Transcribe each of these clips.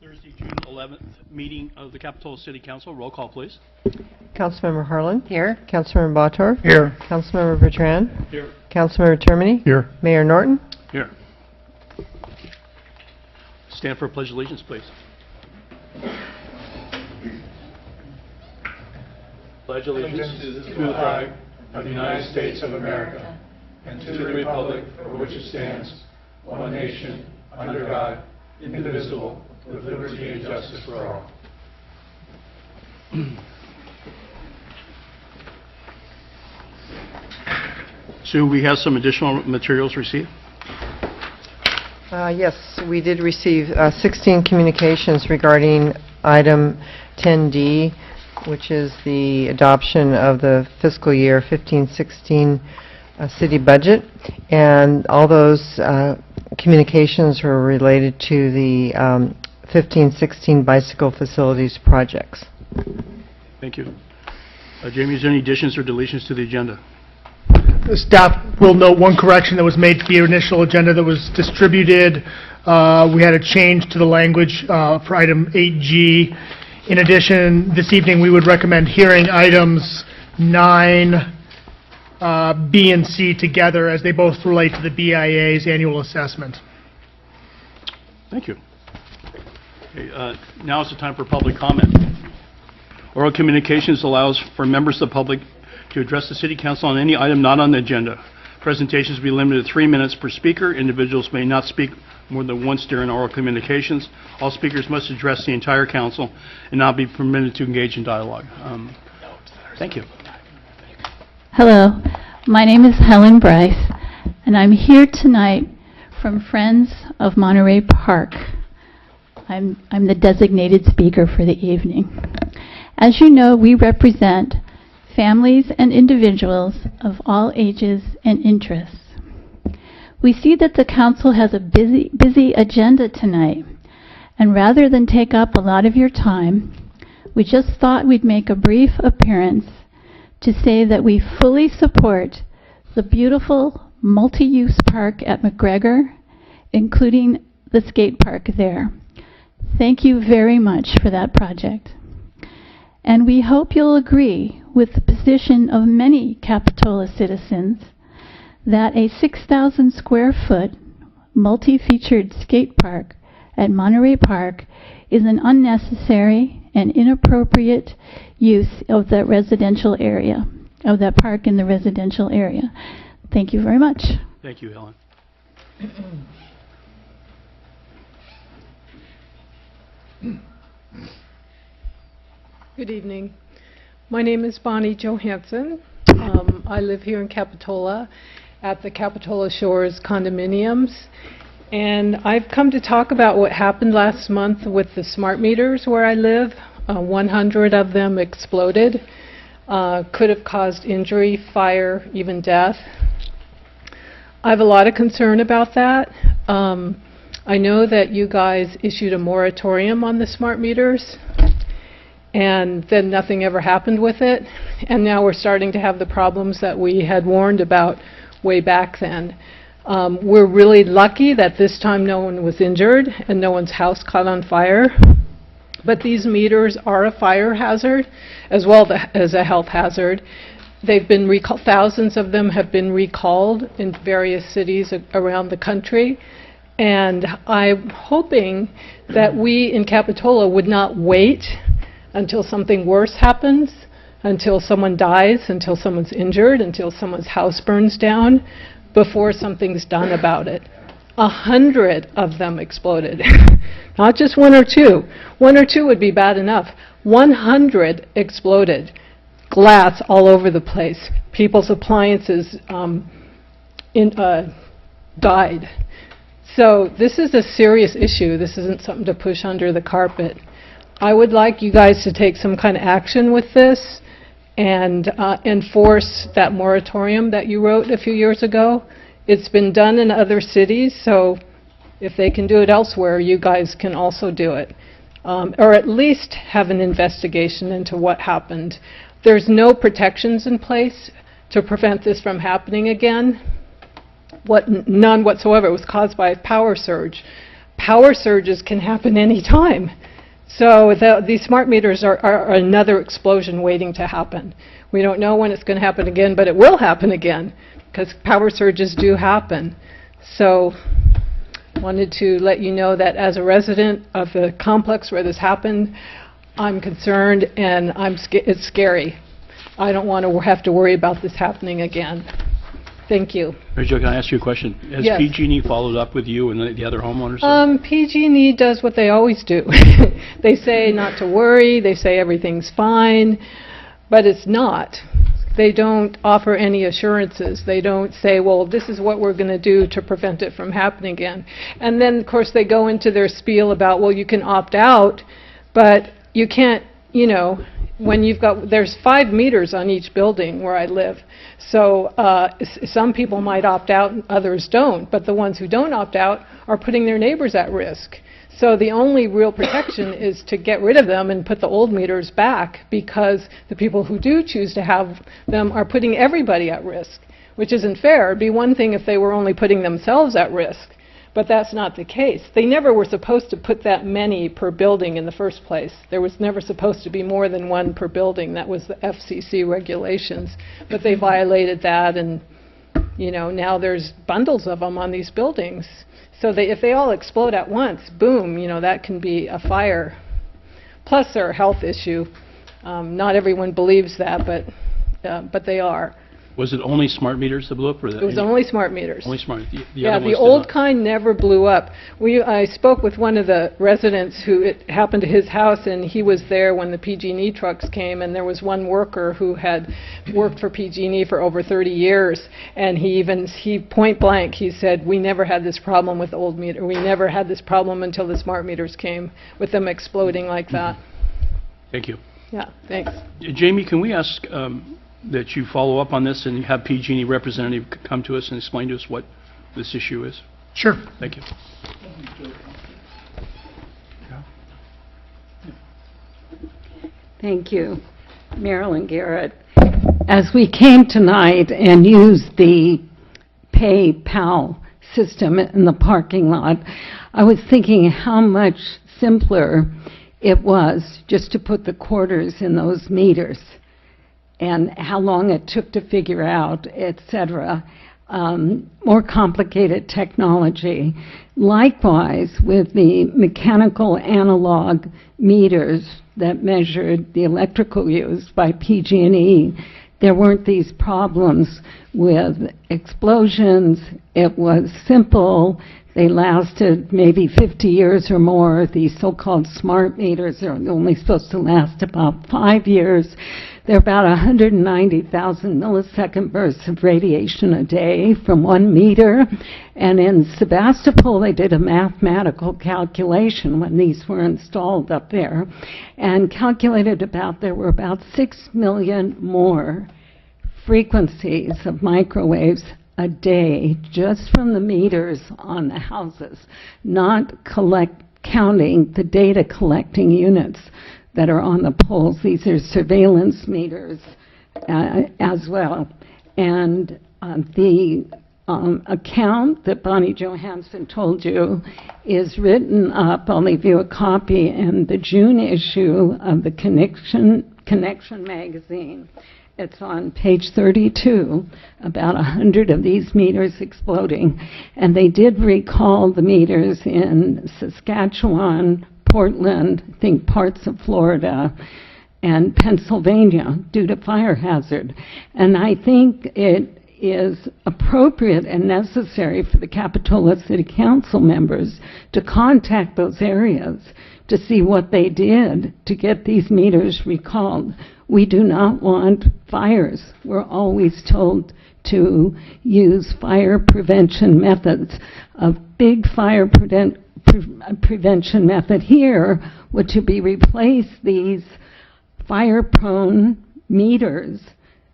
Thursday, June 11th meeting of the Capitola City Council. Roll call, please. Councilmember Harlan. Here. Councilmember Bottorff. Here. Councilmember Bertrand. Here. Councilmember Termini. Here. Mayor Norton. Here. Stand for a pledge of allegiance, please. Pledge allegiance to the flag of the United States of America and to the republic for which it stands, one nation, under God, indivisible, with liberty and justice for all. Sue, we have some additional materials received. Yes, we did receive 16 communications regarding item 10D, which is the adoption of the fiscal year 15-16 city budget. And all those communications were related to the 15-16 bicycle facilities projects. Thank you. Jamie, is there any additions or deletions to the agenda? The staff will note one correction that was made to the initial agenda that was distributed. We had a change to the language for item 8G. In addition, this evening we would recommend hearing items 9, B, and C together as they both relate to the BIA's annual assessment. Thank you. Okay, now is the time for public comment. Oral communications allows for members of the public to address the City Council on any item not on the agenda. Presentations will be limited to 3 minutes per speaker. Individuals may not speak more than once during oral communications. All speakers must address the entire council and not be permitted to engage in dialogue. Thank you. Hello, my name is Helen Bryce, and I'm here tonight from Friends of Monterey Park. I'm the designated speaker for the evening. As you know, we represent families and individuals of all ages and interests. We see that the council has a busy agenda tonight, and rather than take up a lot of your time, we just thought we'd make a brief appearance to say that we fully support the beautiful multi-use park at McGregor, including the skate park there. Thank you very much for that project. And we hope you'll agree with the position of many Capitola citizens that a 6,000 square foot multi-featured skate park at Monterey Park is an unnecessary and inappropriate use of that residential area, of that park in the residential area. Thank you very much. Thank you, Helen. Good evening. My name is Bonnie Johansson. I live here in Capitola at the Capitola Shores condominiums. And I've come to talk about what happened last month with the smart meters where I live. 100 of them exploded. Could have caused injury, fire, even death. I have a lot of concern about that. I know that you guys issued a moratorium on the smart meters, and then nothing ever happened with it. And now we're starting to have the problems that we had warned about way back then. We're really lucky that this time no one was injured and no one's house caught on fire. But these meters are a fire hazard as well as a health hazard. They've been recalled, thousands of them have been recalled in various cities around the country. And I'm hoping that we in Capitola would not wait until something worse happens, until someone dies, until someone's injured, until someone's house burns down, before something's done about it. 100 of them exploded. Not just 1 or 2. 1 or 2 would be bad enough. 100 exploded. Glass all over the place. People's appliances died. So this is a serious issue. This isn't something to push under the carpet. I would like you guys to take some kind of action with this and enforce that moratorium that you wrote a few years ago. It's been done in other cities, so if they can do it elsewhere, you guys can also do it. Or at least have an investigation into what happened. There's no protections in place to prevent this from happening again. None whatsoever. It was caused by a power surge. power surges can happen anytime. So these smart meters are another explosion waiting to happen. We don't know when it's going to happen again, but it will happen again, because power surges do happen. So wanted to let you know that as a resident of the complex where this happened, I'm concerned, and it's scary. I don't want to have to worry about this happening again. Thank you. Mary Jo, can I ask you a question? Has Yes. PG&E followed up with you and the other homeowners? PG&E does what they always do. They say not to worry, they say everything's fine, but it's not. They don't offer any assurances. They don't say, well, this is what we're going to do to prevent it from happening again. And then, of course, they go into their spiel about, well, you can opt out, but you can't, you know, when you've got, there's 5 meters on each building where I live. So some people might opt out and others don't, but the ones who don't opt out are putting their neighbors at risk. So the only real protection is to get rid of them and put the old meters back, because the people who do choose to have them are putting everybody at risk, which isn't fair. It'd be one thing if they were only putting themselves at risk, but that's not the case. They never were supposed to put that many per building in the first place. There was never supposed to be more than 1 per building. That was the FCC regulations. But they violated that, and you know, now there's bundles of them on these buildings. So if they all explode at once, boom, you know, that can be a fire. Plus they're a health issue. Not everyone believes that, but they are. Was it only smart meters that blew up? Or It was only smart meters. Only smart. The Yeah, other the ones did old not. kind never blew up. I spoke with one of the residents who it happened to his house, and he was there when the PG&E trucks came, and there was one worker who had worked for PG&E for over 30 years, and he point blank, he said, we never had this problem with old meter. We never had this problem until the smart meters came, with them exploding like that. Thank you. Yeah, thanks. Jamie, can we ask that you follow up on this and have PG&E representative come to us and explain to us what this issue is? Sure. Thank you. Thank you. Marilyn Garrett. As we came tonight and used the PayPal system in the parking lot, I was thinking how much simpler it was just to put the quarters in those meters, and how long it took to figure out, et cetera. More complicated technology. Likewise, with the mechanical analog meters that measured the electrical use by PG&E, there weren't these problems with explosions. It was simple. They lasted maybe 50 years or more. These so-called smart meters are only supposed to last about 5 years. They're about 190,000 millisecond bursts of radiation a day from 1 meter. And in Sebastopol, they did a mathematical calculation when these were installed up there, and calculated there were about 6 million more frequencies of microwaves a day just from the meters on the houses, not counting the data collecting units that are on the poles. These are surveillance meters as well. And the account that Bonnie Johansson told you is written up. I'll leave you a copy in the June issue of the Connection magazine. It's on page 32, about 100 of these meters exploding. And they did recall the meters in Saskatchewan, Portland, I think parts of Florida, and Pennsylvania due to fire hazard. And I think it is appropriate and necessary for the Capitola City Council members to contact those areas to see what they did to get these meters recalled. We do not want fires. We're always told to use fire prevention methods. A big fire prevention method here would to be replace these fire-prone meters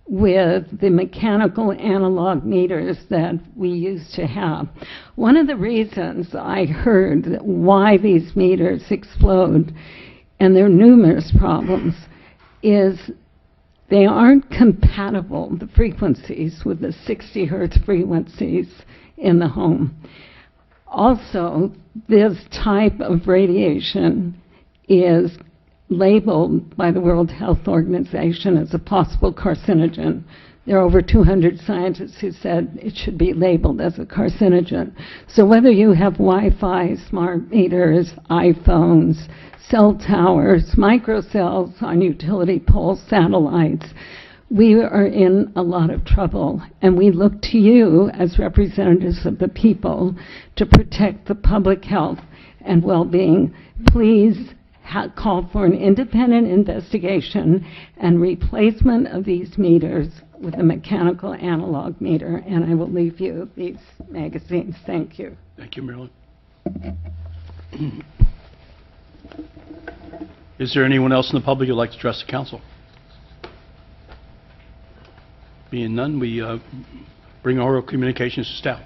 with the mechanical analog meters that we used to have. One of the reasons I heard why these meters explode, and there are numerous problems, is they aren't compatible, the frequencies, with the 60 hertz frequencies in the home. Also, this type of radiation is labeled by the World Health Organization as a possible carcinogen. There are over 200 scientists who said it should be labeled as a carcinogen. So whether you have Wi-Fi, smart meters, iPhones, cell towers, microcells on utility poles, satellites, we are in a lot of trouble, and we look to you as representatives of the people to protect the public health and well-being. Please call for an independent investigation and replacement of these meters with a mechanical analog meter, and I will leave you these magazines. Thank you. Thank you, Marilyn. Is there anyone else in the public who'd like to address the council? Being none, we bring oral communications to staff.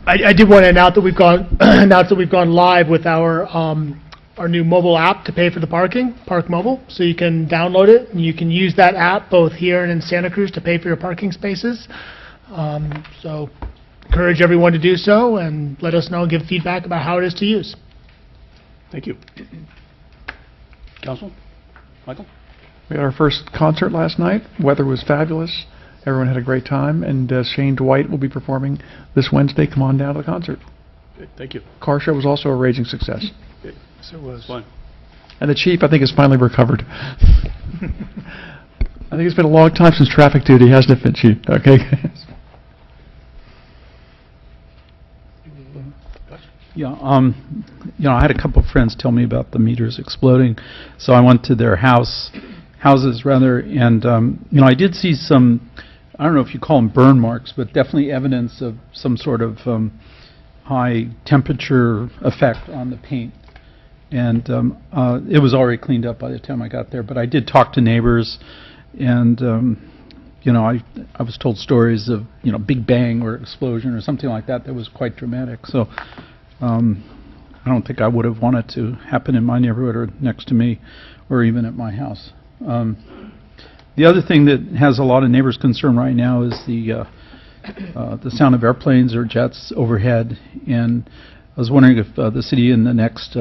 I did want to announce that we've gone live with our new mobile app to pay for the parking, Park Mobile. So you can download it, and you can use that app both here and in Santa Cruz to pay for your parking spaces. So encourage everyone to do so, and let us know and give feedback about how it is to use. Thank you. Council? Michael? We had our first concert last night. Weather was fabulous. Everyone had a great time, and Shane Dwight will be performing this Wednesday. Come on down to the concert. Good, thank you. Car show was also a raging success. Good. So it was fun. And the chief, I think, has finally recovered. I think it's been a long time since traffic duty, hasn't it, Chief? Okay. Yeah, I had a couple of friends tell me about the meters exploding, so I went to their houses rather, and I did see some, I don't know if you call them burn marks, but definitely evidence of some sort of high temperature effect on the paint. And it was already cleaned up by the time I got there, but I did talk to neighbors, and I was told stories of Big Bang or explosion or something like that was quite dramatic. So I don't think I would have wanted to happen in my neighborhood or next to me or even at my house. The other thing that has a lot of neighbors concerned right now is the sound of airplanes or jets overhead, and I was wondering if the city in the next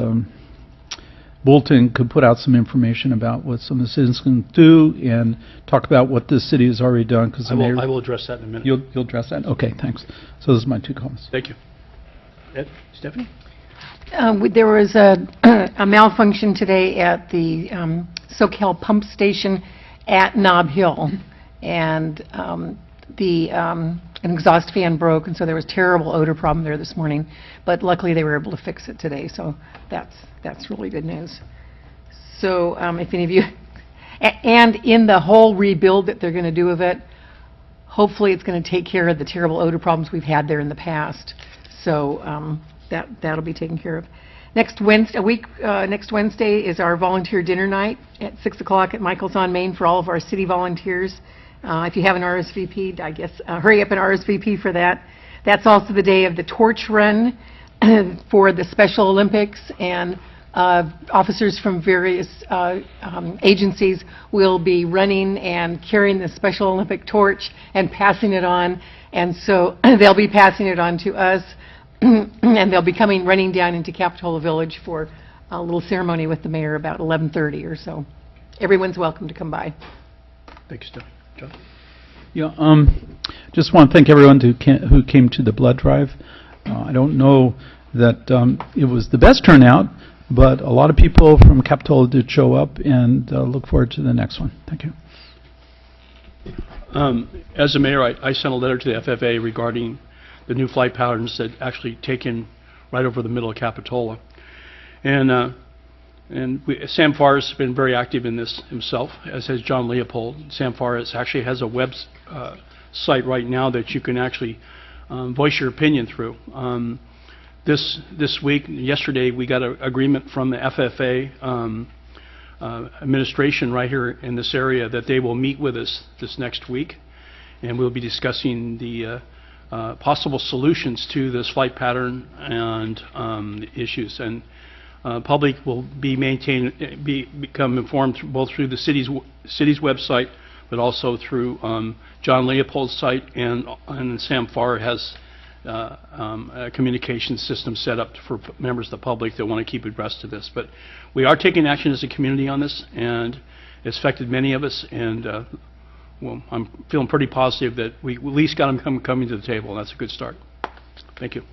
bulletin could put out some information about what some of the citizens can do and talk about what the city has already done. Because I will address that in a minute. You'll address that? Okay, thanks. So those are my two comments. Thank you. Ed? Stephanie? There was a malfunction today at the SoCal pump station at Nob Hill, and an exhaust fan broke, and so there was terrible odor problem there this morning. But luckily, they were able to fix it today, so that's really good news. So if any of you, and in the whole rebuild that they're going to do of it, hopefully it's going to take care of the terrible odor problems we've had there in the past. So that'll be taken care of. Next Wednesday is our volunteer dinner night at 6 o'clock at Michael's on Main for all of our city volunteers. If you haven't RSVP'd, I guess hurry up and RSVP for that. That's also the day of the torch run for the Special Olympics, and officers from various agencies will be running and carrying the Special Olympic torch and passing it on. And so they'll be passing it on to us, and they'll be running down into Capitola Village for a little ceremony with the mayor about 11:30 or so. Everyone's welcome to come by. Thank you, Stephanie. John? Yeah, just want to thank everyone who came to the blood drive. I don't know that it was the best turnout, but a lot of people from Capitola did show up, and look forward to the next one. Thank you. As the mayor, I sent a letter to the FFA regarding the new flight patterns that actually taken right over the middle of Capitola. And Sam Farr has been very active in this himself, as has John Leopold. Sam Farr actually has a web site right now that you can actually voice your opinion through. This week, yesterday, we got an agreement from the FFA administration right here in this area that they will meet with us this next week, and we'll be discussing the possible solutions to this flight pattern and the issues. And public will become informed both through the city's website, but also through John Leopold's site, and Sam Farr has communication system set up for members of the public that want to keep abreast of this. But we are taking action as a community on this, and it's affected many of us, and well, I'm feeling pretty positive that we at least got them coming to the table, and that's a good start. Thank you.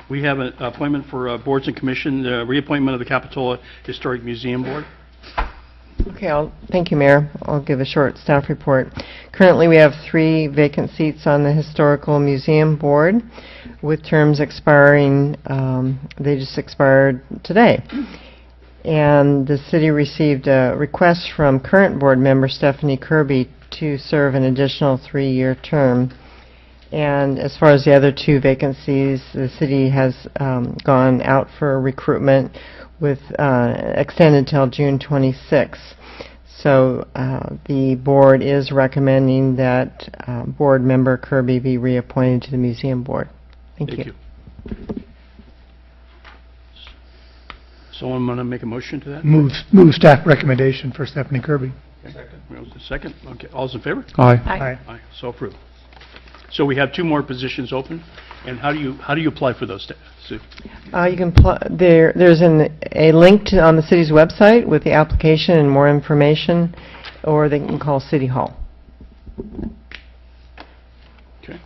We have an appointment for boards and commission, the reappointment of the Capitola Historic Museum Board. Okay, thank you, Mayor. I'll give a short staff report. Currently, we have 3 vacant seats on the Historical Museum Board with terms expiring, they just expired today. And the city received a request from current board member Stephanie Kirby to serve an additional 3-year term. And as far as the other 2 vacancies, the city has gone out for recruitment with extended till June 26th. So the board is recommending that board member Kirby be reappointed to the museum board. Thank you. Someone want to make a motion to that? Move staff recommendation for Stephanie Kirby. Second. Okay. All's in favor? Aye. Aye. Aye. So approved. So we have 2 more positions open, and how do you apply for those, Sue? You can there's a link on the city's website with the application and more information, or they can call City Hall. Okay.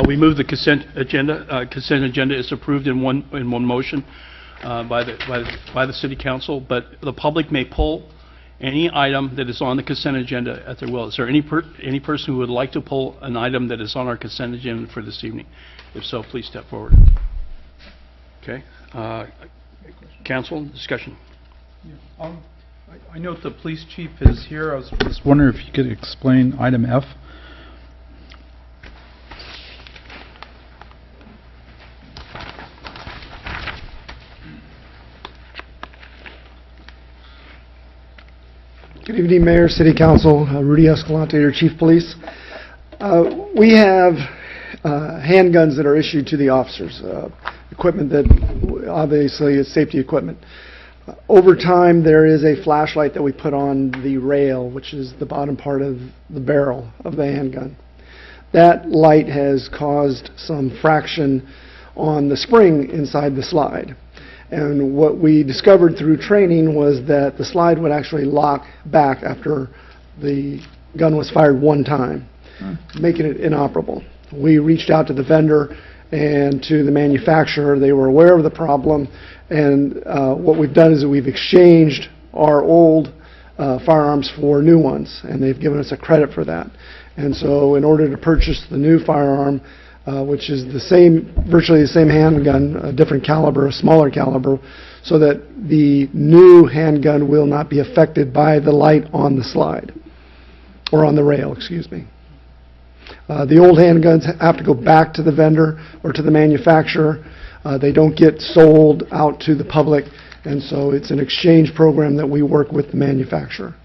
We move the consent agenda. Consent agenda is approved in one motion by the city council, but the public may pull any item that is on the consent agenda at their will. Is there any person who would like to pull an item that is on our consent agenda for this evening? If so, please step forward. Okay. Council, discussion. I note the police chief is here. I was just wondering if you could explain item F. Good evening, Mayor, City Council, Rudy Escalante, your Chief Police. We have handguns that are issued to the officers, equipment that obviously is safety equipment. Over time, there is a flashlight that we put on the rail, which is the bottom part of the barrel of the handgun. That light has caused some fraction on the spring inside the slide. And what we discovered through training was that the slide would actually lock back after the gun was fired one time, making it inoperable. We reached out to the vendor and to the manufacturer. They were aware of the problem, and what we've done is we've exchanged our old firearms for new ones, and they've given us a credit for that. And so in order to purchase the new firearm, which is the same, virtually the same handgun, a different caliber, a smaller caliber, so that the new handgun will not be affected by the light on the slide, or on the rail, excuse me. The old handguns have to go back to the vendor or to the manufacturer. They don't get sold out to the public, and so it's an exchange program that we work with the manufacturer.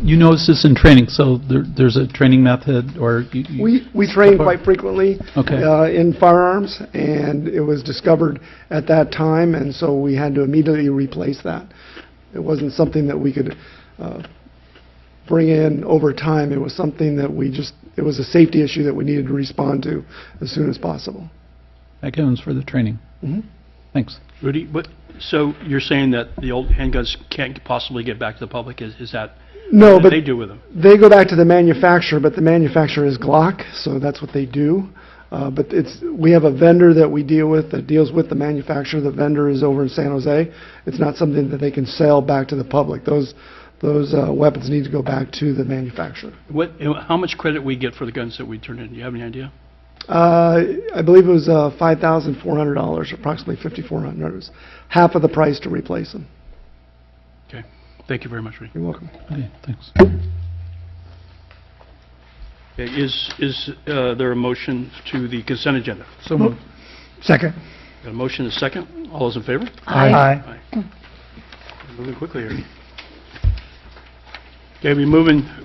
You notice this in training, so there's a training method, or We train quite frequently Okay. in firearms, and it was discovered at that time, and so we had to immediately replace that. It wasn't something that we could bring in over time. It was something that it was a safety issue that we needed to respond to as soon as possible. That counts for the training. Mhm. Thanks. Rudy, so you're saying that the old handguns can't possibly get back to the public? Is that No, what but they do with them? they go back to the manufacturer, but the manufacturer is Glock, so that's what they do. But we have a vendor that we deal with that deals with the manufacturer. The vendor is over in San Jose. It's not something that they can sell back to the public. Those weapons need to go back to the manufacturer. How much credit we get for the guns that we turn in? Do you have any idea? I believe it was $5,400, approximately $5,400. It was half of the price to replace them. Okay. Thank you very much, Rudy. You're welcome. Okay, thanks. Okay, is there a motion to the consent agenda? So moved. Second. Got a motion and a second. All those in favor? Aye. Moving quickly here. Okay,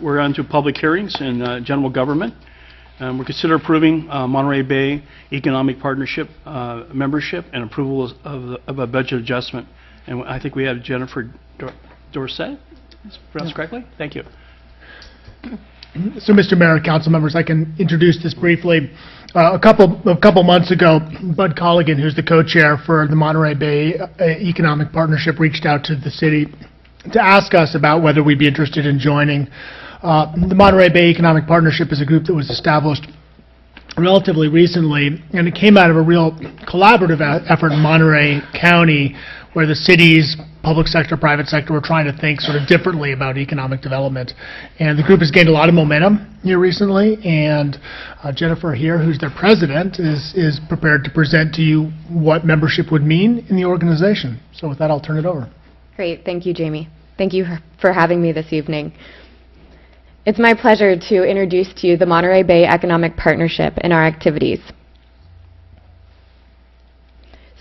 we're on to public hearings and general government. We're consider approving Monterey Bay Economic Partnership membership and approval of a budget adjustment And I think we have Jennifer Dorset, is it pronounced correctly? Thank you. So, Mr. Mayor, council members, I can introduce this briefly. A couple months ago, Bud Colligan, who's the co-chair for the Monterey Bay Economic Partnership, reached out to the city to ask us about whether we'd be interested in joining. The Monterey Bay Economic Partnership is a group that was established relatively recently, and it came out of a real collaborative effort in Monterey County, where the cities, public sector, private sector, were trying to think sort of differently about economic development. And the group has gained a lot of momentum here recently, and Jennifer here, who's their president, is prepared to present to you what membership would mean in the organization. So with that, I'll turn it over. Great. Thank you, Jamie. Thank you for having me this evening. It's my pleasure to introduce to you the Monterey Bay Economic Partnership and our activities.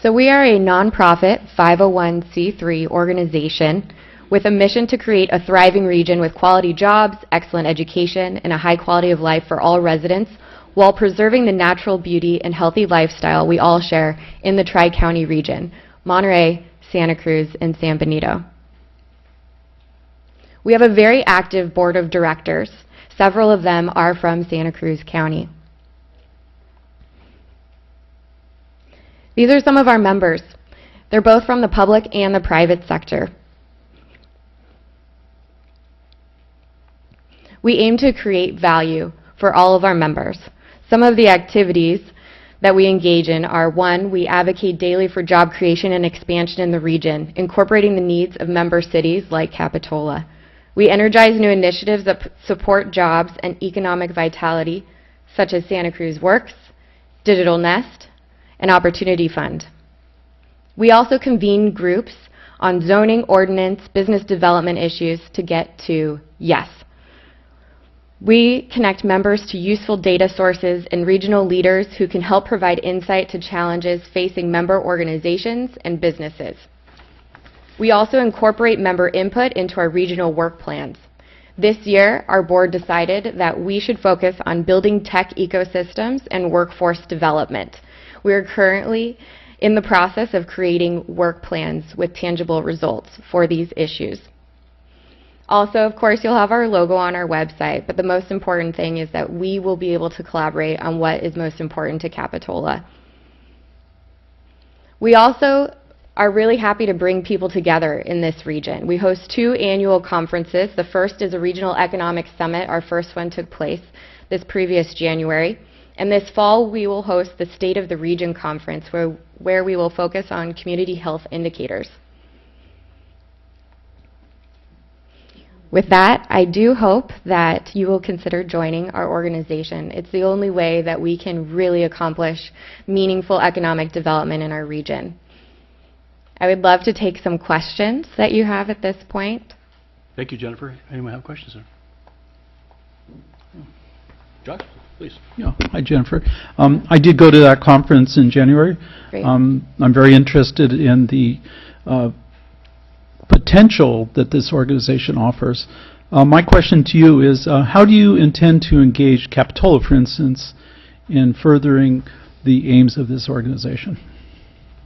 So we are a nonprofit 501c3 organization with a mission to create a thriving region with quality jobs, excellent education, and a high quality of life for all residents while preserving the natural beauty and healthy lifestyle we all share in the Tri-County region, Monterey, Santa Cruz, and San Benito. We have a very active board of directors. Several of them are from Santa Cruz County. These are some of our members. They're both from the public and the private sector. We aim to create value for all of our members. Some of the activities that we engage in are: 1, we advocate daily for job creation and expansion in the region, incorporating the needs of member cities like Capitola. We energize new initiatives that support jobs and economic vitality, such as Santa Cruz Works, Digital Nest, and Opportunity Fund. We also convene groups on zoning, ordinance, business development issues to get to yes. We connect members to useful data sources and regional leaders who can help provide insight to challenges facing member organizations and businesses. We also incorporate member input into our regional work plans. This year, our board decided that we should focus on building tech ecosystems and workforce development. We are currently in the process of creating work plans with tangible results for these issues. Also, of course, you'll have our logo on our website, but the most important thing is that we will be able to collaborate on what is most important to Capitola. We also are really happy to bring people together in this region. We host 2 annual conferences. The first is a Regional Economic Summit. Our first one took place this previous January. And this fall, we will host the State of the Region Conference, where we will focus on community health indicators. With that, I do hope that you will consider joining our organization. It's the only way that we can really accomplish meaningful economic development in our region. I would love to take some questions that you have at this point. Thank you, Jennifer. Anyone have questions, sir? Josh, please. Yeah. Hi, Jennifer. I did go to that conference in January. Great. I'm very interested in the potential that this organization offers. My question to you is, how do you intend to engage Capitola, for instance, in furthering the aims of this organization?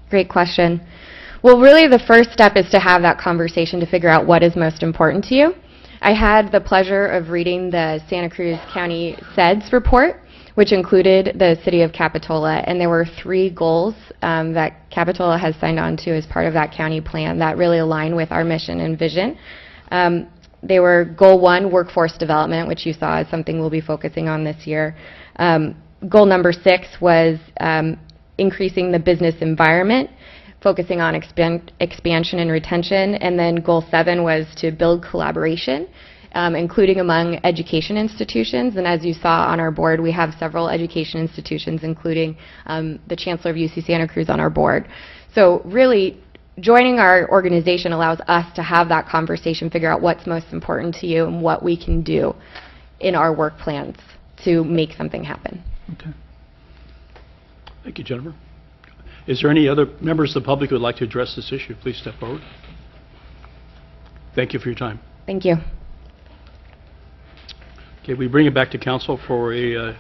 Great question. Well, really the first step is to have that conversation to figure out what is most important to you. I had the pleasure of reading the Santa Cruz County SEDS report, which included the city of Capitola, and there were 3 goals that Capitola has signed on to as part of that county plan that really align with our mission and vision. They were Goal 1, workforce development, which you saw is something we'll be focusing on this year. Goal number 6 was increasing the business environment, focusing on expansion and retention. And then Goal 7 was to build collaboration, including among education institutions. And as you saw on our board, we have several education institutions, including the Chancellor of UC Santa Cruz on our board. So really, joining our organization allows us to have that conversation, figure out what's most important to you and what we can do in our work plans to make something happen. Okay. Thank you, Jennifer. Is there any other members of the public who would like to address this issue? Please step forward. Thank you for your time. Thank you. Okay, we bring it back to council for a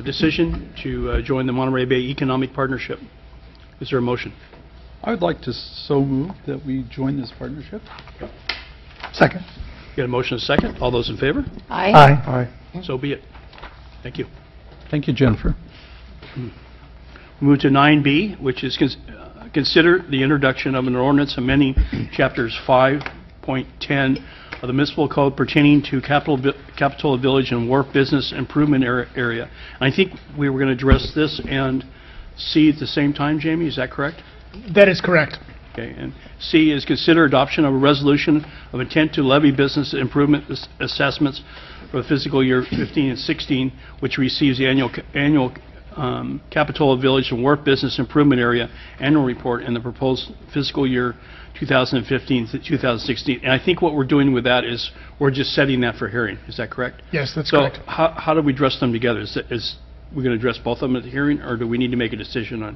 decision to join the Monterey Bay Economic Partnership. Is there a motion? I would like to so move that we join this partnership. Second. Got a motion and a second. All those in favor? Aye. Aye. So be it. Thank you. Thank you, Jennifer. Move to 9B, which is consider the introduction of an ordinance amending chapters 5.10 of the municipal code pertaining to Capitola Village and Wharf Business Improvement Area. And I think we were going to address this and C at the same time, Jamie, is that correct? That is correct. Okay, and C is consider adoption of a resolution of intent to levy business improvement assessments for the fiscal year 15 and 16, which receives the annual Capitola Village and Wharf Business Improvement Area annual report in the proposed fiscal year 2015 to 2016. And I think what we're doing with that is we're just setting that for hearing. Is that correct? Yes, that's So correct. how do we address them together? Is we going to address both of them at the hearing, or do we need to make a decision on?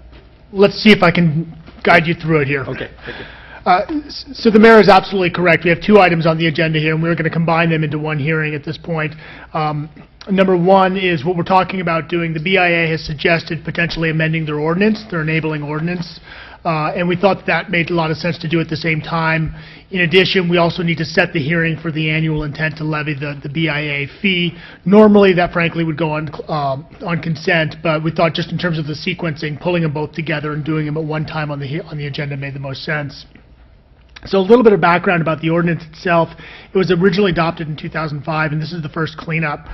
Let's see if I can guide you through it here. Okay, thank you. So the mayor is absolutely correct. We have two items on the agenda here, and we're going to combine them into one hearing at this point. Number one is what we're talking about doing. The BIA has suggested potentially amending their ordinance, their enabling ordinance, and we thought that made a lot of sense to do at the same time. In addition, we also need to set the hearing for the annual intent to levy the BIA fee. Normally, that frankly would go on consent, but we thought just in terms of the sequencing, pulling them both together and doing them at one time on the agenda made the most sense. So a little bit of background about the ordinance itself. It was originally adopted in 2005, and this is the first cleanup.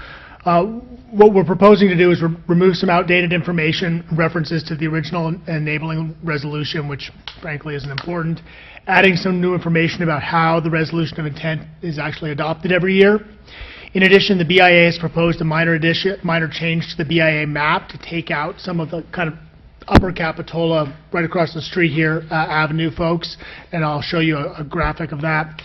What we're proposing to do is remove some outdated information, references to the original enabling resolution, which frankly isn't important, adding some new information about how the resolution of intent is actually adopted every year. In addition, the BIA has proposed a minor change to the BIA map to take out some of the kind of Upper Capitola, right across the street here, Avenue folks, and I'll show you a graphic of that.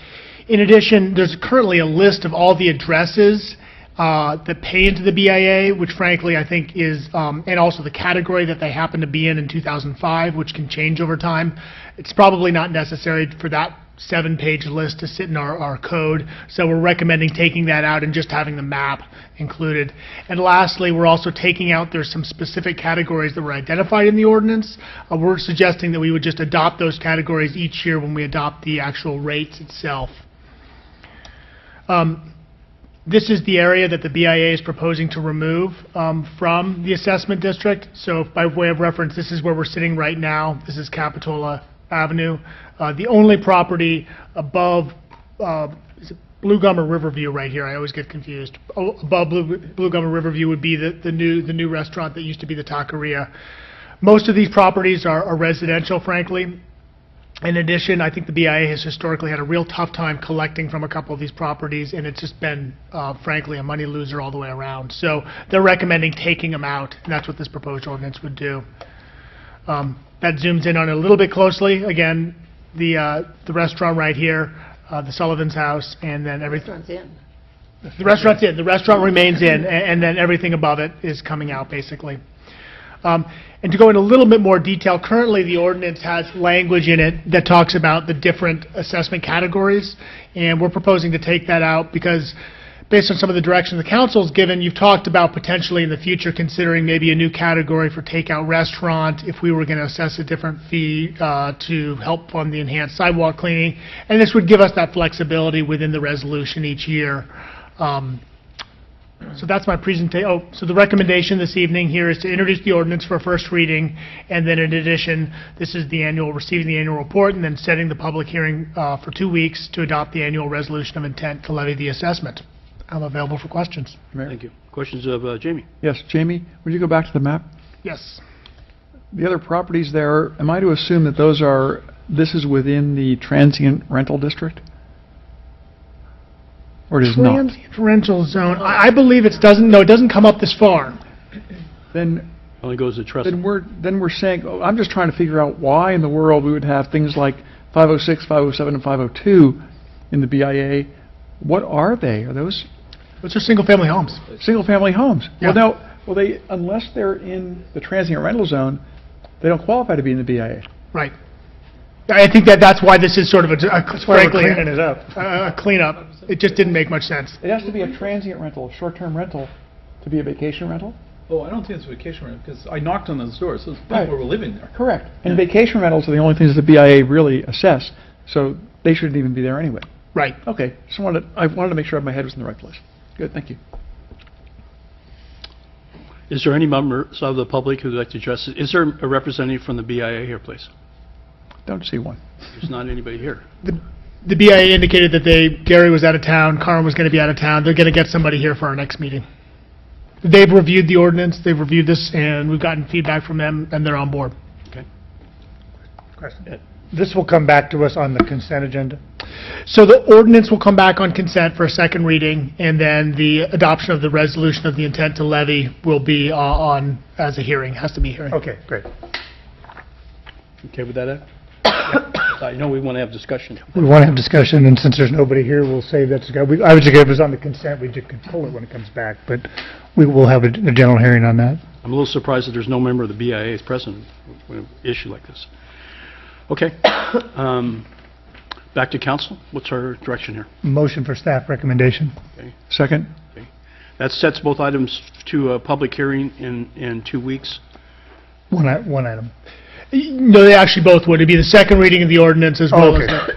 In addition, there's currently a list of all the addresses that pay into the BIA, which frankly I think is, and also the category that they happen to be in 2005, which can change over time. It's probably not necessary for that 7-page list to sit in our code, so we're recommending taking that out and just having the map included. And lastly, we're also taking out, there's some specific categories that were identified in the ordinance. We're suggesting that we would just adopt those categories each year when we adopt the actual rates itself. This is the area that the BIA is proposing to remove from the assessment district. So by way of reference, this is where we're sitting right now. This is Capitola Avenue. The only property above, is it Blue Gum or Riverview right here? I always get confused. Above Blue Gum or Riverview would be the new restaurant that used to be the Taqueria. Most of these properties are residential, frankly. In addition, I think the BIA has historically had a real tough time collecting from a couple of these properties, and it's just been, frankly, a money loser all the way around. So they're recommending taking them out, and that's what this proposed ordinance would do. That zooms in on it a little bit closely. Again, the restaurant right here, the Sullivan's house, and then everything. The restaurant's in. The restaurant remains in, and then everything above it is coming out, basically. And to go into a little bit more detail, currently the ordinance has language in it that talks about the different assessment categories, and we're proposing to take that out because based on some of the direction the council's given, you've talked about potentially in the future considering maybe a new category for takeout restaurant if we were going to assess a different fee to help fund the enhanced sidewalk cleaning, and this would give us that flexibility within the resolution each year. So that's my presentation. So the recommendation this evening here is to introduce the ordinance for first reading, and then in addition, this is the receiving the annual report, and then setting the public hearing for 2 weeks to adopt the annual resolution of intent to levy the assessment. I'm available for questions. Mayor? Thank you. Questions of Jamie? Yes, Jamie, would you go back to the map? Yes. The other properties there, am I to assume that this is within the transient rental district? Or it is not? Transient rental zone. I believe it doesn't come up this far. Then Only goes to trust. then we're saying, I'm just trying to figure out why in the world we would have things like 506, 507, and 502 in the BIA. What are they? Are those Those are single-family homes. single-family homes? Yeah. Well, unless they're in the transient rental zone, they don't qualify to be in the BIA. Right. I think that's why this is sort of frankly, cleaning it up. a cleanup. It just didn't make much sense. It has to be a transient rental, a short-term rental, to be a vacation rental? Oh, I don't think it's vacation rental, because I knocked on those doors, those Right. people were living there. Correct. And vacation rentals are the only things the BIA really assess, so they shouldn't even be there anyway. Right. Okay, I wanted to make sure my head was in the right place. Good, thank you. Is there any members of the public who would like to address it? Is there a representative from the BIA here, please? Don't see one. There's not anybody here. The BIA indicated that Gary was out of town, Carmen was going to be out of town. They're going to get somebody here for our next meeting. They've reviewed the ordinance, they've reviewed this, and we've gotten feedback from them, and they're on board. Okay. Question. This will come back to us on the consent agenda? So the ordinance will come back on consent for a second reading, and then the adoption of the resolution of the intent to levy will be on as a hearing, has to be a hearing. Okay, great. Okay with that, Ed? I know we want to have discussion. We want to have discussion, and since there's nobody here, we'll save that. I would say if it was on the consent, we could pull it when it comes back, but we will have a general hearing on that. I'm a little surprised that there's no member of the BIA is present when an issue like this. Okay. Back to council. What's our direction here? Motion for staff recommendation. Second? That sets both items to a public hearing in 2 weeks. One item. No, they actually both would. It'd be the second reading of the ordinance as well Okay. as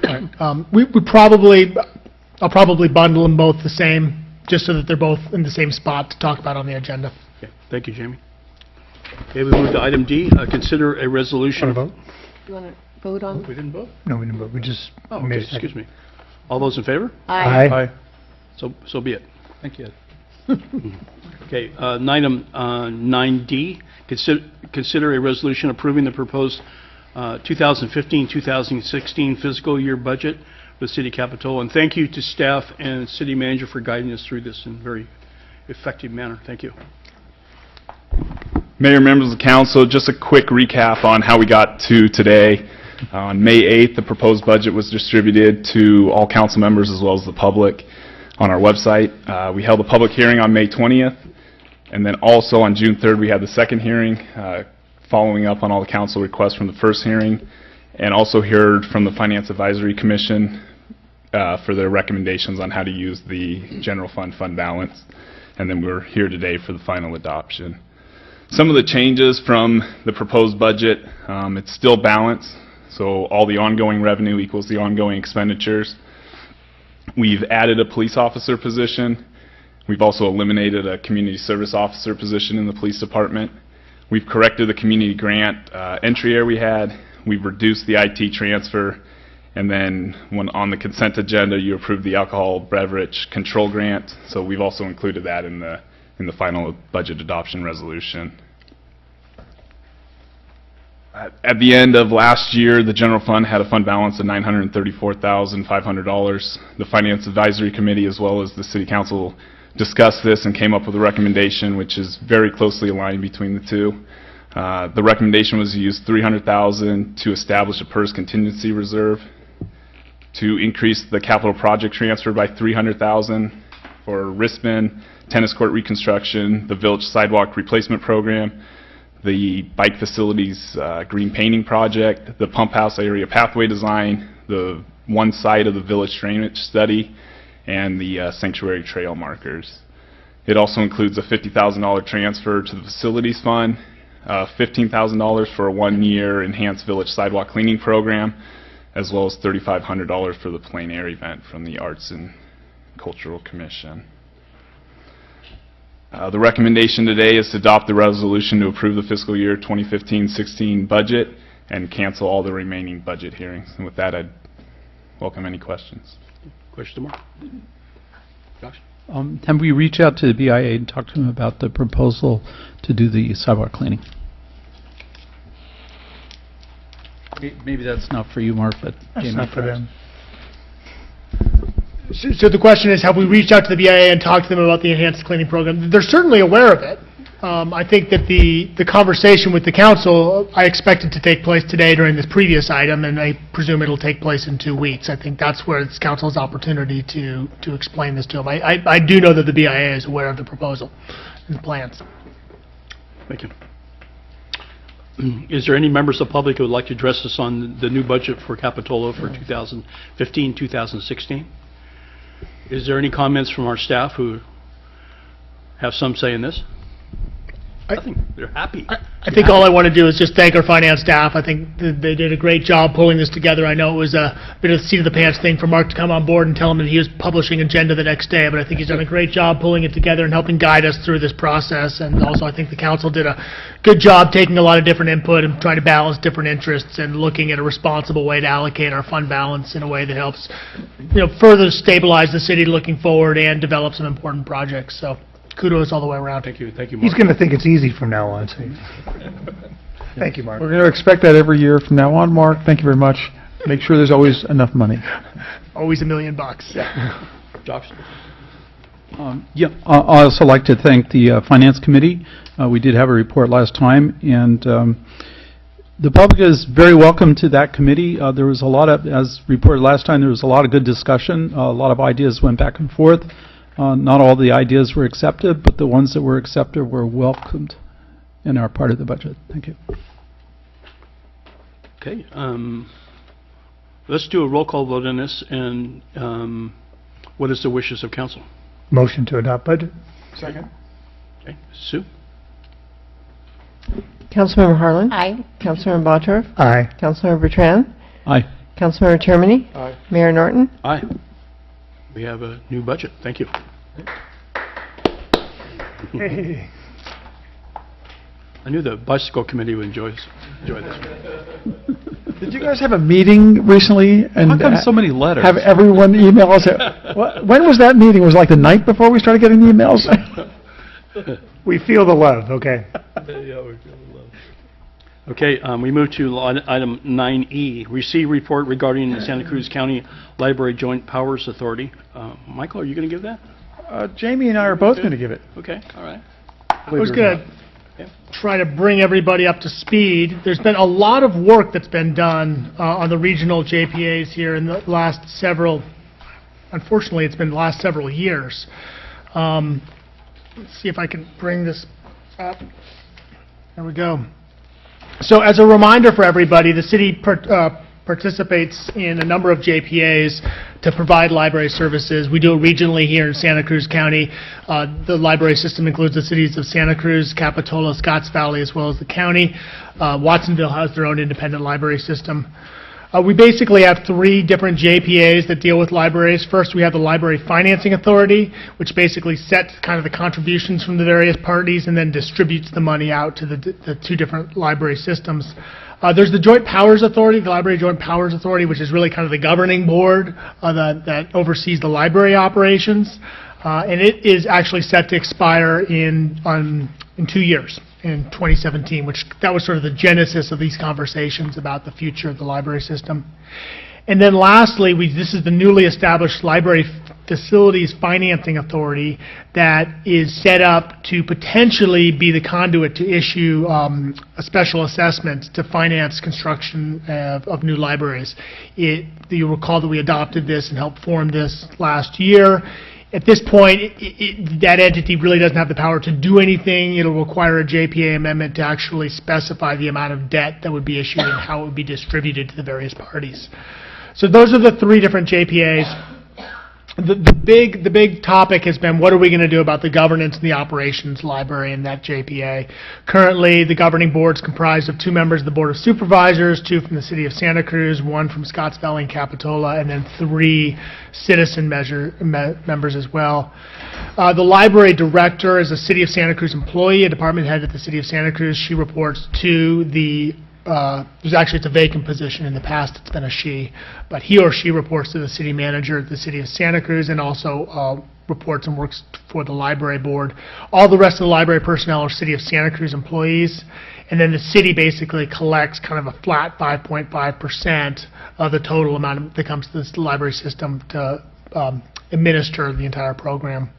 I'll probably bundle them both the same, just so that they're both in the same spot to talk about on the agenda. Okay. Thank you, Jamie. Okay, we move to item D. Consider a resolution. Want to vote? You want to vote on? We didn't vote? No, we didn't vote. We just Oh, made okay. a second. Excuse me. All those in favor? Aye. So be it. Thank you, Ed. Okay, item 9D, consider a resolution approving the proposed 2015-2016 fiscal year budget with City Capitola. And thank you to staff and city manager for guiding us through this in a very effective manner. Thank you. Mayor, members of the council, just a quick recap on how we got to today. On May 8th, the proposed budget was distributed to all council members as well as the public on our website. We held a public hearing on May 20th, and then also on June 3rd, we had the second hearing, following up on all the council requests from the first hearing, and also heard from the Finance Advisory Commission for their recommendations on how to use the general fund balance. And then we're here today for the final adoption. Some of the changes from the proposed budget, it's still balanced, so all the ongoing revenue equals the ongoing expenditures. We've added a police officer position. We've also eliminated a community service officer position in the police department. We've corrected the community grant entry error we had. We've reduced the IT transfer. And then when on the consent agenda, you approved the alcohol beverage control grant. So we've also included that in the final budget adoption resolution. At the end of last year, the general fund had a fund balance of $934,500. The Finance Advisory Committee as well as the City Council discussed this and came up with a recommendation which is very closely aligned between the two. The recommendation was to use $300,000 to establish a PERS contingency reserve, to increase the capital project transfer by $300,000 for Rispin, tennis court reconstruction, the village sidewalk replacement program, the bike facilities green painting project, the pump house area pathway design, the one side of the village drainage study, and the sanctuary trail markers. It also includes a $50,000 transfer to the facilities fund, $15,000 for a one-year enhanced village sidewalk cleaning program, as well as $3,500 for the plein air event from the Arts and Cultural Commission. The recommendation today is to adopt the resolution to approve the fiscal year 2015-16 budget and cancel all the remaining budget hearings. And with that, I'd welcome any questions. Question more? Josh? Have we reached out to the BIA and talked to them about the proposal to do the sidewalk cleaning? Maybe that's not for you, Mark, but That's Jamie, not for perhaps. them. So the question is, have we reached out to the BIA and talked to them about the enhanced cleaning program? They're certainly aware of it. I think that the conversation with the council, I expected to take place today during this previous item, and I presume it'll take place in 2 weeks. I think that's where it's council's opportunity to explain this to them. I do know that the BIA is aware of the proposal and the plans. Thank you. Is there any members of the public who would like to address us on the new budget for Capitola for 2015-2016? Is there any comments from our staff who have some say in this? Nothing. They're happy. I think all I want to do is just thank our finance staff. I think they did a great job pulling this together. I know it was a bit of the seat of the pants thing for Mark to come on board and tell him that he was publishing agenda the next day, but I think he's done a great job pulling it together and helping guide us through this process. And also, I think the council did a good job taking a lot of different input and trying to balance different interests and looking at a responsible way to allocate our fund balance in a way that helps, further stabilize the city looking forward and develop some important projects. So kudos all the way around. Thank you, Mark. He's going to think it's easy from now on. So. Thank you, Mark. We're going to expect that every year from now on, Mark. Thank you very much. Make sure there's always enough money. Always $1 million. Yeah. Josh? I also like to thank the Finance Committee. We did have a report last time, and the public is very welcome to that committee. There was a lot of, as reported last time, there was a lot of good discussion. A lot of ideas went back and forth. Not all the ideas were accepted, but the ones that were accepted were welcomed and are part of the budget. Thank you. Okay. Let's do a roll call vote on this, and what is the wishes of council? Motion to adopt budget. Second. Okay. Sue? Councilmember Harlan. Aye. Councilmember Bottorff. Aye. Councilmember Bertrand. Aye. Councilmember Termini. Aye. Mayor Norton. Aye. We have a new budget. Thank you. Hey. I knew the bicycle committee would enjoy this. Did you guys have a meeting recently? And How come so many letters? have everyone email us? When was that meeting? Was it like the night before we started getting the emails? We feel the love, okay? Okay, we move to item 9E, receive report regarding the Santa Cruz County Library Joint Powers Authority. Michael, are you going to give that? Jamie and I are both going to give it. Okay, all right. I was going to try to bring everybody up to speed. There's been a lot of work that's been done on the regional JPAs here in the last several, unfortunately, it's been the last several years. Let's see if I can bring this up. There we go. So as a reminder for everybody, the city participates in a number of JPAs to provide library services. We do it regionally here in Santa Cruz County. The library system includes the cities of Santa Cruz, Capitola, Scotts Valley, as well as the county. Watsonville has their own independent library system. We basically have 3 different JPAs that deal with libraries. First, we have the Library Financing Authority, which basically sets kind of the contributions from the various parties and then distributes the money out to the 2 different library systems. There's the Joint Powers Authority, the Library Joint Powers Authority, which is really kind of the governing board that oversees the library operations. And it is actually set to expire in 2 years. In 2017, that was sort of the genesis of these conversations about the future of the library system. And then lastly, this is the newly established Library Facilities Financing Authority that is set up to potentially be the conduit to issue a special assessment to finance construction of new libraries. You'll recall that we adopted this and helped form this last year. At this point, that entity really doesn't have the power to do anything. It'll require a JPA amendment to actually specify the amount of debt that would be issued and how it would be distributed to the various parties. So those are the 3 different JPAs. The big topic has been, what are we going to do about the governance and the operations library in that JPA? Currently, the governing board is comprised of 2 members of the Board of Supervisors, 2 from the City of Santa Cruz, 1 from Scotts Valley and Capitola, and then 3 citizen members as well. The library director is a City of Santa Cruz employee, a department head at the City of Santa Cruz. She reports to it's a vacant position. In the past, it's been a she, but he or she reports to the city manager at the City of Santa Cruz and also reports and works for the library board. All the rest of the library personnel are City of Santa Cruz employees, and then the city basically collects kind of a flat 5.5% of the total amount that comes to this library system to administer the entire program.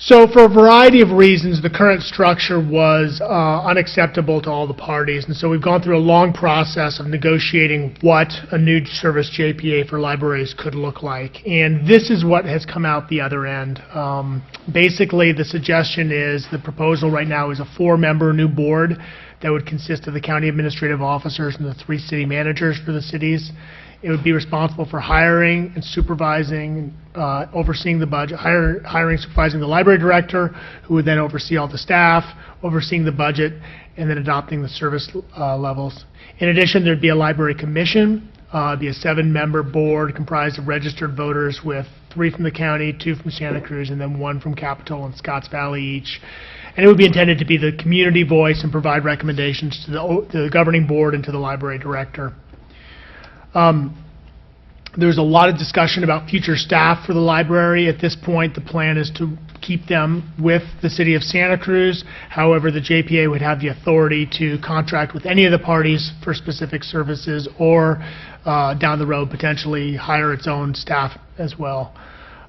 So for a variety of reasons, the current structure was unacceptable to all the parties, and so we've gone through a long process of negotiating what a new service JPA for libraries could look like, and this is what has come out the other end. Basically, the suggestion is, the proposal right now is a 4-member new board that would consist of the county administrative officers and the 3 city managers for the cities. It would be responsible for hiring and supervising, overseeing the budget, hiring, supervising the library director, who would then oversee all the staff, overseeing the budget, and then adopting the service levels. In addition, there'd be a library commission, be a 7-member board comprised of registered voters with 3 from the county, 2 from Santa Cruz, and then 1 from Capitola and Scotts Valley each. And it would be intended to be the community voice and provide recommendations to the governing board and to the library director. There's a lot of discussion about future staff for the library. At this point, the plan is to keep them with the City of Santa Cruz. However, the JPA would have the authority to contract with any of the parties for specific services, or down the road potentially hire its own staff as well.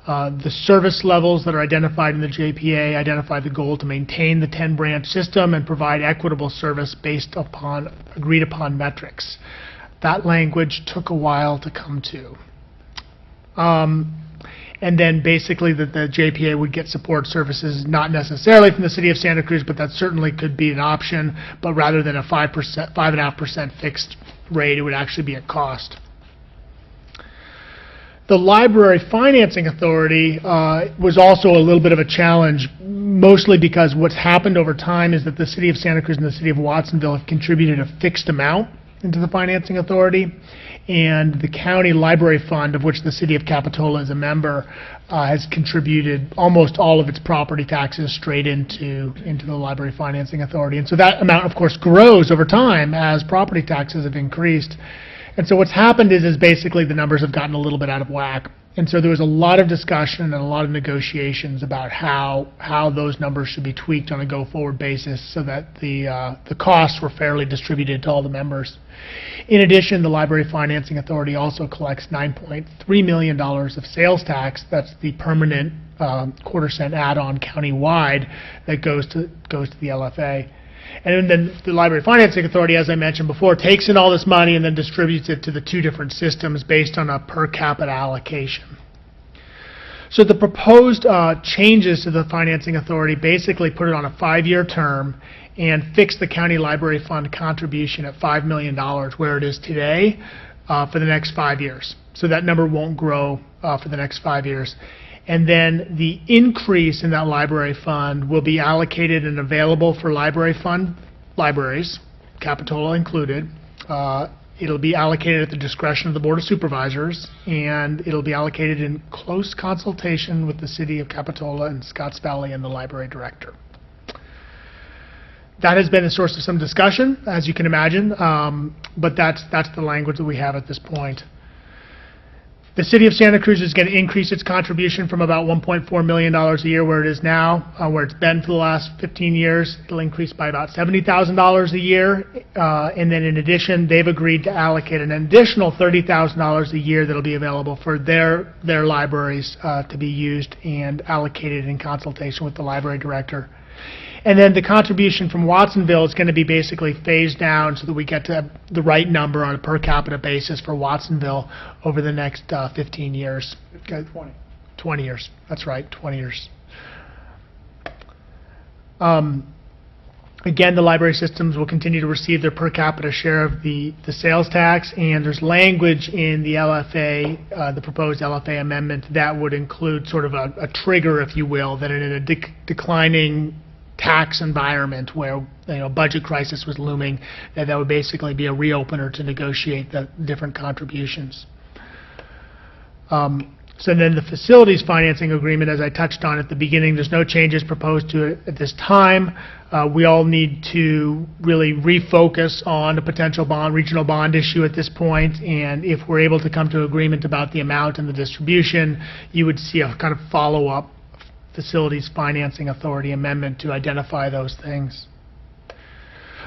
The service levels that are identified in the JPA identify the goal to maintain the 10-branch system and provide equitable service based upon agreed-upon metrics. That language took a while to come to. And then basically that the JPA would get support services, not necessarily from the City of Santa Cruz, but that certainly could be an option, but rather than a 5.5% fixed rate, it would actually be at cost. The Library Financing Authority was also a little bit of a challenge, mostly because what's happened over time is that the City of Santa Cruz and the City of Watsonville have contributed a fixed amount into the Financing Authority, and the County Library Fund, of which the City of Capitola is a member, has contributed almost all of its property taxes straight into the Library Financing Authority. And so that amount, of course, grows over time as property taxes have increased. And so what's happened is basically the numbers have gotten a little bit out of whack. And so there was a lot of discussion and a lot of negotiations about how those numbers should be tweaked on a go-forward basis so that the costs were fairly distributed to all the members. In addition, the Library Financing Authority also collects $9.3 million of sales tax. That's the permanent quarter-cent add-on county-wide that goes to the LFA. And then the Library Financing Authority, as I mentioned before, takes in all this money and then distributes it to the 2 different systems based on a per capita allocation. So the proposed changes to the Financing Authority basically put it on a 5-year term and fix the County Library Fund contribution at $5 million, where it is today, for the next 5 years. So that number won't grow for the next 5 years. And then the increase in that library fund will be allocated and available for libraries, Capitola included. It'll be allocated at the discretion of the Board of Supervisors, and it'll be allocated in close consultation with the City of Capitola and Scotts Valley and the library director. That has been a source of some discussion, as you can imagine, but that's the language that we have at this point. The City of Santa Cruz is going to increase its contribution from about $1.4 million a year, where it is now, where it's been for the last 15 years. It'll increase by about $70,000 a year. And then in addition, they've agreed to allocate an additional $30,000 a year that'll be available for their libraries to be used and allocated in consultation with the library director. And then the contribution from Watsonville is going to be basically phased down so that we get to the right number on a per capita basis for Watsonville over the next 15 years. 20 years. That's right, 20 years. Again, the library systems will continue to receive their per capita share of the sales tax, and there's language in the LFA, the proposed LFA amendment, that would include sort of a trigger, if you will, that in a declining tax environment where budget crisis was looming, that would basically be a reopener to negotiate the different contributions. So then the facilities financing agreement, as I touched on at the beginning, there's no changes proposed to it at this time. We all need to really refocus on a potential regional bond issue at this point, and if we're able to come to agreement about the amount and the distribution, you would see a kind of follow-up Facilities Financing Authority amendment to identify those things.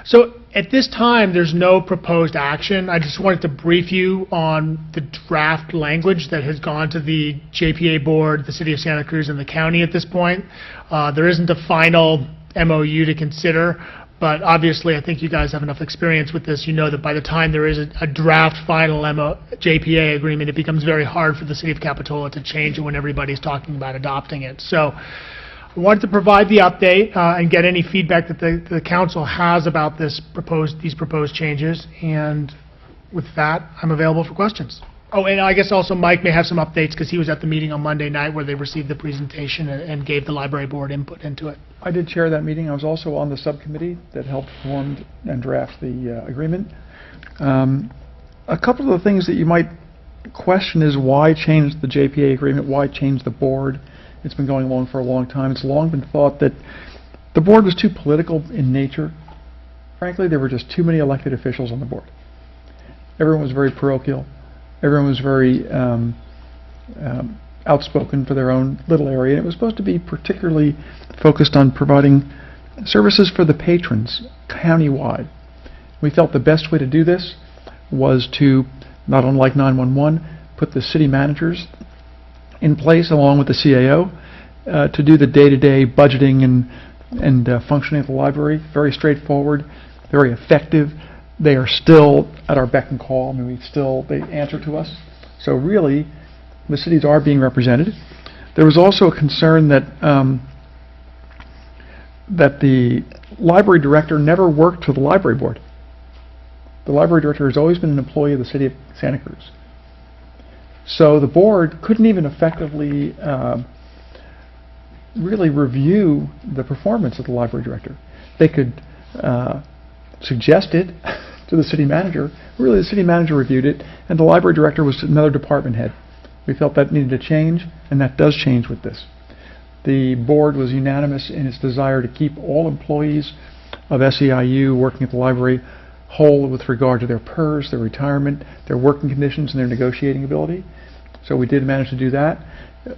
So at this time, there's no proposed action. I just wanted to brief you on the draft language that has gone to the JPA board, the City of Santa Cruz, and the county at this point. There isn't a final MOU to consider, but obviously I think you guys have enough experience with this. You know that by the time there is a draft final JPA agreement, it becomes very hard for the City of Capitola to change it when everybody's talking about adopting it. So I wanted to provide the update and get any feedback that the council has about these proposed changes. And with that, I'm available for questions. Oh, and I guess also Mike may have some updates because he was at the meeting on Monday night where they received the presentation and gave the library board input into it. I did chair that meeting. I was also on the subcommittee that helped form and draft the agreement. A couple of the things that you might question is why change the JPA agreement? Why change the board? It's been going along for a long time. It's long been thought that the board was too political in nature. Frankly, there were just too many elected officials on the board. Everyone was very parochial. Everyone was very outspoken for their own little area. And it was supposed to be particularly focused on providing services for the patrons countywide. We felt the best way to do this was to, not unlike 911, put the city managers in place along with the CAO to do the day-to-day budgeting and functioning of the library. Very straightforward, very effective. They are still at our beck and call. I mean, they answer to us. So really, the cities are being represented. There was also a concern that that the library director never worked for the library board. The library director has always been an employee of the city of Santa Cruz. So the board couldn't even effectively really review the performance of the library director. They could suggest it to the city manager. Really, the city manager reviewed it, and the library director was another department head. We felt that needed to change, and that does change with this. The board was unanimous in its desire to keep all employees of SEIU working at the library whole with regard to their PERS, their retirement, their working conditions, and their negotiating ability. So we did manage to do that.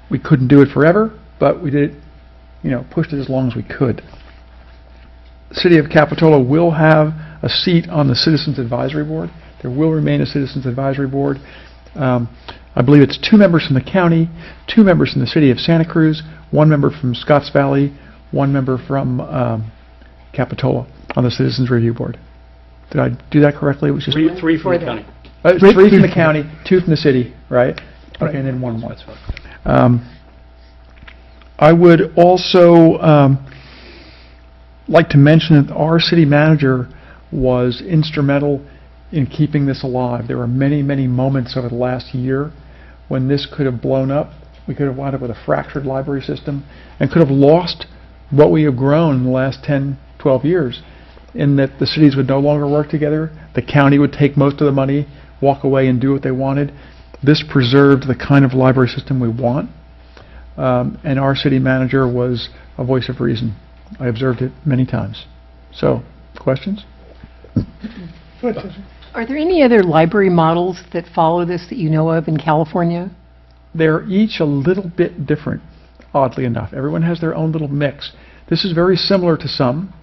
We couldn't do it forever, but we did it, pushed it as long as we could. The City of Capitola will have a seat on the Citizens Advisory Board. There will remain a Citizens Advisory Board. I believe it's 2 members from the county, 2 members from the City of Santa Cruz, 1 member from Scotts Valley, 1 member from Capitola on the Citizens Review Board. Did I do that correctly? It was just Three from the county. 3 from the county, 2 from the city, right? Okay, and then 1 more. I would also like to mention that our city manager was instrumental in keeping this alive. There were many, many moments over the last year when this could have blown up. We could have wound up with a fractured library system and could have lost what we have grown in the last 10, 12 years, in that the cities would no longer work together. The county would take most of the money, walk away and do what they wanted. This preserved the kind of library system we want. And our city manager was a voice of reason. I observed it many times. So, questions? Are there any other library models that follow this that you know of in California? They're each a little bit different, oddly enough. Everyone has their own little mix. This is very similar to some,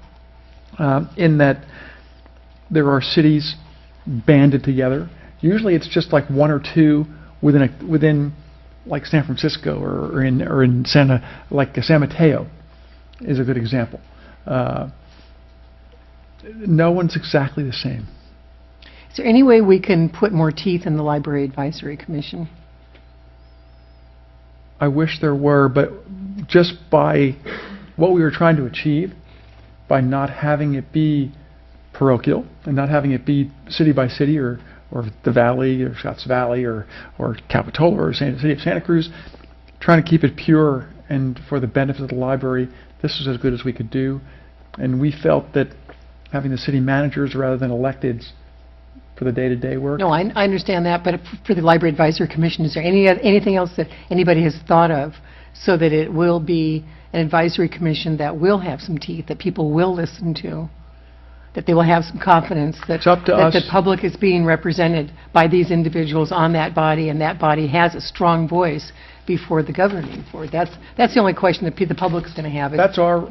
in that there are cities banded together. Usually it's just like 1 or 2 within like San Francisco or in San Mateo is a good example. No one's exactly the same. Is there any way we can put more teeth in the Library Advisory Commission? I wish there were, but just by what we were trying to achieve, by not having it be parochial and not having it be city by city or the Valley or Scotts Valley or Capitola or City of Santa Cruz, trying to keep it pure and for the benefit of the library, this was as good as we could do. And we felt that having the city managers rather than electeds for the day-to-day work. No, I understand that, but for the Library Advisory Commission, is there anything else that anybody has thought of so that it will be an advisory commission that will have some teeth, that people will listen to, that they will have some confidence that, It's up to that us. the public is being represented by these individuals on that body, and that body has a strong voice before the governing board? That's the only question that the public is going to have. That's our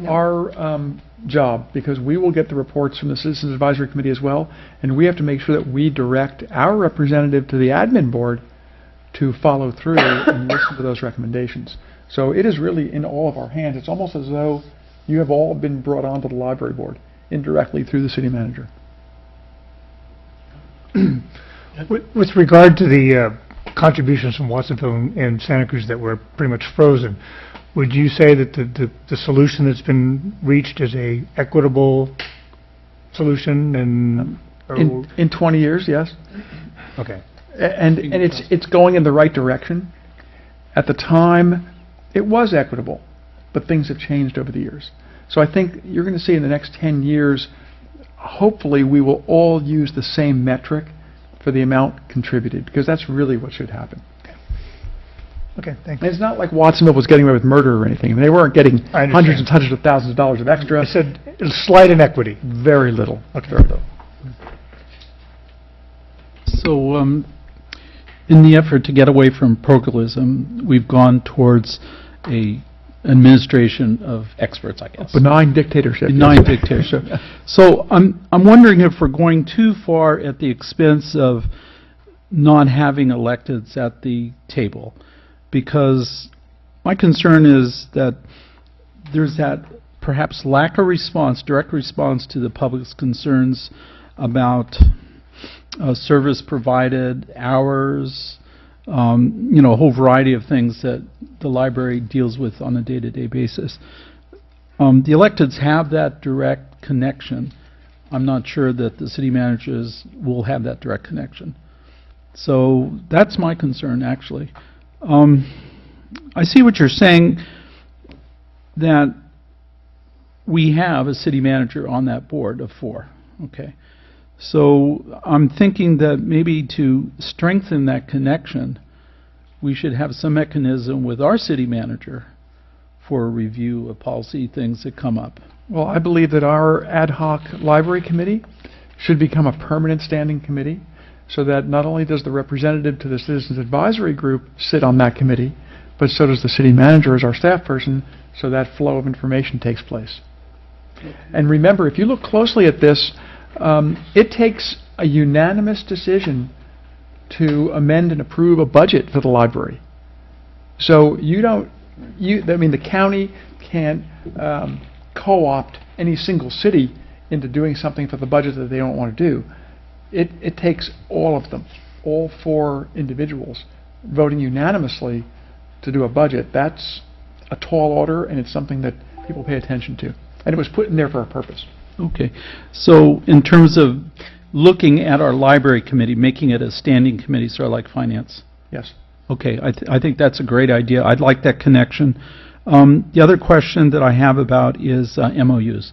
job, because we will get the reports from the Citizens Advisory Committee as well, and we have to make sure that we direct our representative to the admin board to follow through and listen to those recommendations. So it is really in all of our hands. It's almost as though you have all been brought onto the library board indirectly through the city manager. With regard to the contributions from Watsonville and Santa Cruz that were pretty much frozen, would you say that the solution that's been reached is a equitable solution? And In 20 years, yes. Okay. And it's going in the right direction. At the time, it was equitable, but things have changed over the years. So I think you're going to see in the next 10 years, hopefully we will all use the same metric for the amount contributed, because that's really what should happen. Okay, thank And you. it's not like Watsonville was getting away with murder or anything. I mean, they weren't getting I understand. hundreds and hundreds of thousands of dollars of extra. I said slight inequity. Very little. Okay. Very little. So, in the effort to get away from parochialism, we've gone towards a administration of experts, I guess. Benign dictatorship. Benign dictatorship. So I'm wondering if we're going too far at the expense of not having electeds at the table, because my concern is that there's that perhaps lack of response, direct response to the public's concerns about service provided, hours, a whole variety of things that the library deals with on a day-to-day basis. The electeds have that direct connection. I'm not sure that the city managers will have that direct connection. So that's my concern, actually. I see what you're saying, that we have a city manager on that board of 4. Okay. So I'm thinking that maybe to strengthen that connection, we should have some mechanism with our city manager for a review of policy things that come up. Well, I believe that our ad hoc library committee should become a permanent standing committee, so that not only does the representative to the Citizens Advisory Group sit on that committee, but so does the city manager as our staff person, so that flow of information takes place. And remember, if you look closely at this, it takes a unanimous decision to amend and approve a budget for the library. So the county can't co-opt any single city into doing something for the budget that they don't want to do. It takes all of them, all 4 individuals, voting unanimously to do a budget. That's a tall order, and it's something that people pay attention to. And it was put in there for a purpose. Okay. So in terms of looking at our library committee, making it a standing committee, sort of like finance. Yes. Okay. I think that's a great idea. I'd like that connection. The other question that I have about is MOUs.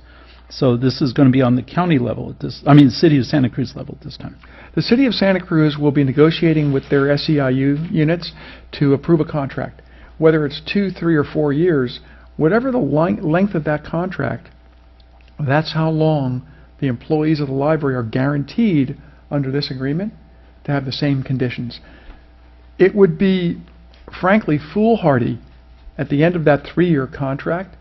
So this is going to be on the county level at this, the city of Santa Cruz level at this time. The city of Santa Cruz will be negotiating with their SEIU units to approve a contract. Whether it's 2, 3, or 4 years, whatever the length of that contract, that's how long the employees of the library are guaranteed under this agreement to have the same conditions. It would be, frankly, foolhardy at the end of that 3-year contract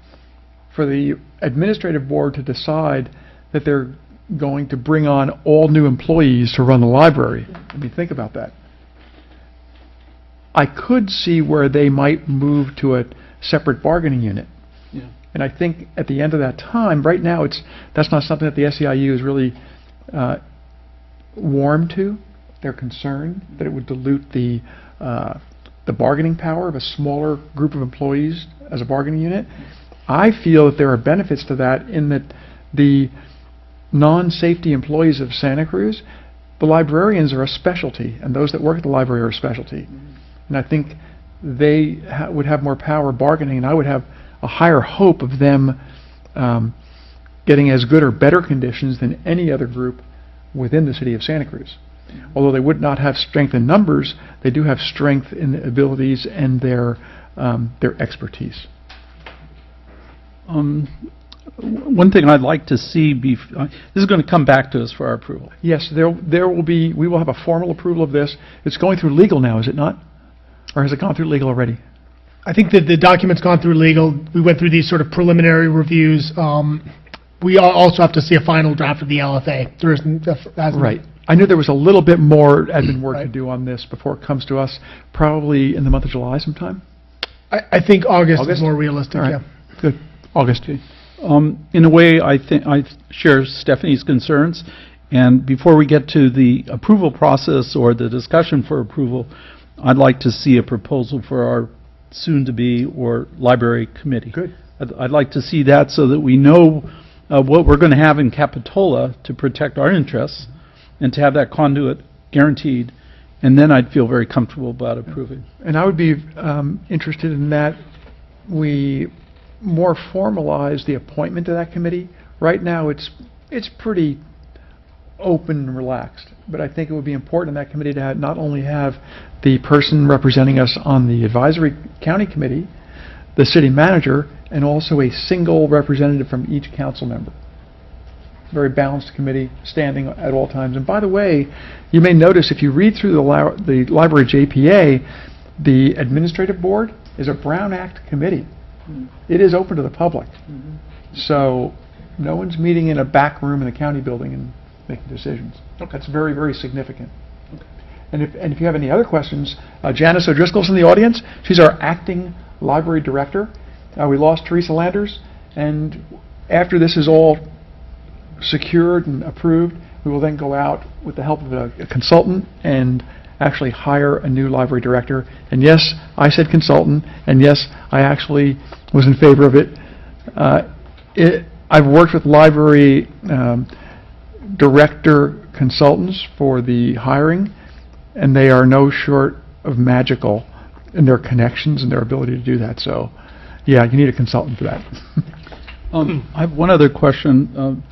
for the administrative board to decide that they're going to bring on all new employees to run the library. I mean, think about that. I could see where they might move to a separate bargaining unit. Yeah. And I think at the end of that time, right now, that's not something that the SEIU is really warm to. They're concerned that it would dilute the bargaining power of a smaller group of employees as a bargaining unit. I feel that there are benefits to that, in that the non-safety employees of Santa Cruz, the librarians are a specialty, and those that work at the library are a specialty. And I think they would have more power bargaining, and I would have a higher hope of them getting as good or better conditions than any other group within the city of Santa Cruz. Although they would not have strength in numbers, they do have strength in the abilities and their expertise. One thing I'd like to see, this is going to come back to us for our approval. Yes, we will have a formal approval of this. It's going through legal now, is it not? Or has it gone through legal already? I think that the document's gone through legal. We went through these sort of preliminary reviews. We also have to see a final draft of the LFA. There isn't, right. I knew there was a little bit more admin work to do on this before it comes to us, probably in the month of July sometime. I think August is more realistic, All right. yeah. Good. August. In a way, I think I share Stephanie's concerns, and before we get to the approval process or the discussion for approval, I'd like to see a proposal for our soon-to-be or library committee. Good. I'd like to see that so that we know what we're going to have in Capitola to protect our interests and to have that conduit guaranteed, and then I'd feel very comfortable about approving. And I would be interested in that we more formalize the appointment to that committee. Right now, it's pretty open and relaxed, but I think it would be important in that committee to not only have the person representing us on the advisory county committee, the city manager, and also a single representative from each council member. Very balanced committee, standing at all times. And by the way, you may notice if you read through the library JPA, the administrative board is a Brown Act committee. It is open to the public. So no one's meeting in a back room in the county building and making decisions. That's very, very significant. And if you have any other questions, Janice O'Driscoll's in the audience. She's our acting library director. We lost Teresa Landers, and after this is all secured and approved, we will then go out with the help of a consultant and actually hire a new library director. And yes, I said consultant, and yes, I actually was in favor of it. I've worked with library director consultants for the hiring, and they are no short of magical in their connections and their ability to do that. So, yeah, you need a consultant for that. I have one other question,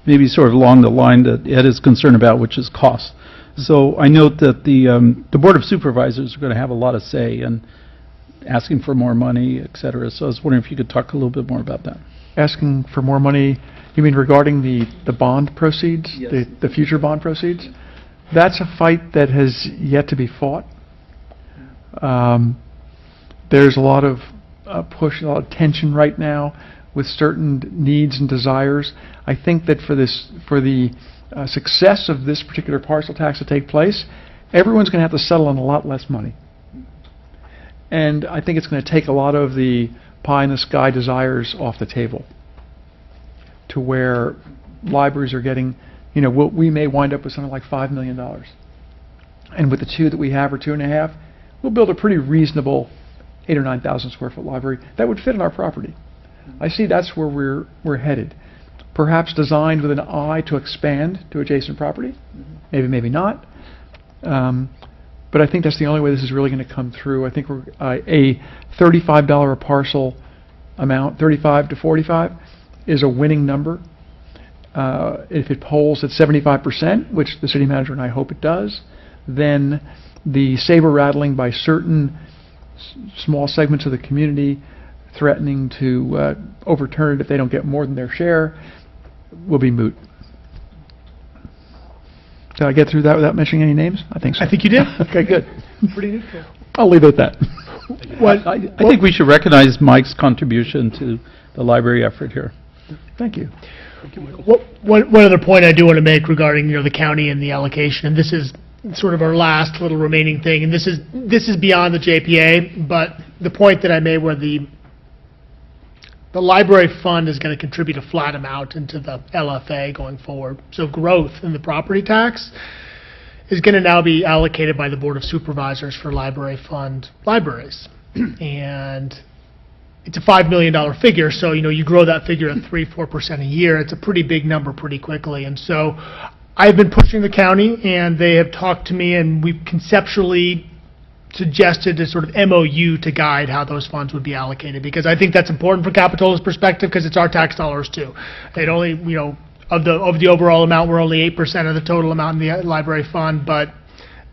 maybe sort of along the line that Ed is concerned about, which is cost. So I note that the Board of Supervisors are going to have a lot of say in asking for more money, et cetera. So I was wondering if you could talk a little bit more about that. Asking for more money, you mean regarding the bond proceeds, Yes. the future bond proceeds? That's a fight that has yet to be fought. There's a lot of push, a lot of tension right now with certain needs and desires. I think that for the success of this particular parcel tax to take place, everyone's going to have to settle on a lot less money. And I think it's going to take a lot of the pie-in-the-sky desires off the table, to where libraries are getting, we may wind up with something like $5 million. And with the two that we have, or 2.5, we'll build a pretty reasonable 8,000 or 9,000 square foot library that would fit on our property. I see that's where we're headed. Perhaps designed with an eye to expand to adjacent property. Maybe not. But I think that's the only way this is really going to come through. I think a $35 a parcel amount, 35 to 45, is a winning number. If it polls at 75%, which the city manager and I hope it does, then the saber rattling by certain small segments of the community threatening to overturn it if they don't get more than their share will be moot. Did I get through that without mentioning any names? I think so. I think you did. Okay, good. Pretty neutral. I'll leave it at that. I think we should recognize Mike's contribution to the library effort here. Thank you. One other point I do want to make regarding the county and the allocation, and this is sort of our last little remaining thing, and this is beyond the JPA, but the point that I made where the library fund is going to contribute a flat amount into the LFA going forward. So growth in the property tax is going to now be allocated by the Board of Supervisors for library fund libraries. And it's a $5 million figure, so you grow that figure at 3-4% a year. It's a pretty big number pretty quickly. And so I've been pushing the county, and they have talked to me, and we've conceptually suggested a sort of MOU to guide how those funds would be allocated, because I think that's important from Capitola's perspective, because it's our tax dollars too. It only, of the overall amount, we're only 8% of the total amount in the library fund, but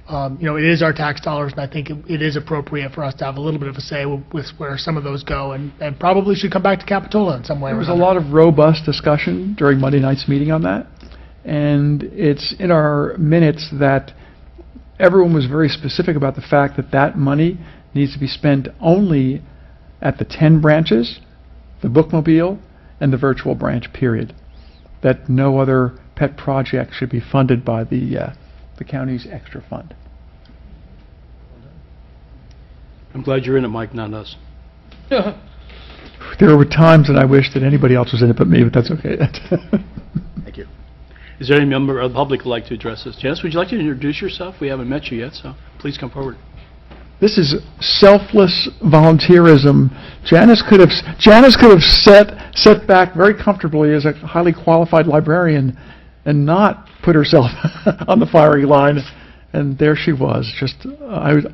it is our tax dollars, and I think it is appropriate for us to have a little bit of a say with where some of those go, and probably should come back to Capitola in some way. There was a lot of robust discussion during Monday night's meeting on that, and it's in our minutes that everyone was very specific about the fact that that money needs to be spent only at the 10 branches, the bookmobile, and the virtual branch, period. That no other pet project should be funded by the county's extra fund. I'm glad you're in it, Mike, not us. There were times that I wish that anybody else was in it but me, but that's okay. Thank you. Is there any member of the public who would like to address this? Janice, would you like to introduce yourself? We haven't met you yet, so please come forward. This is selfless volunteerism. Janice could have sat back very comfortably as a highly qualified librarian and not put herself on the firing line And there she was. Just,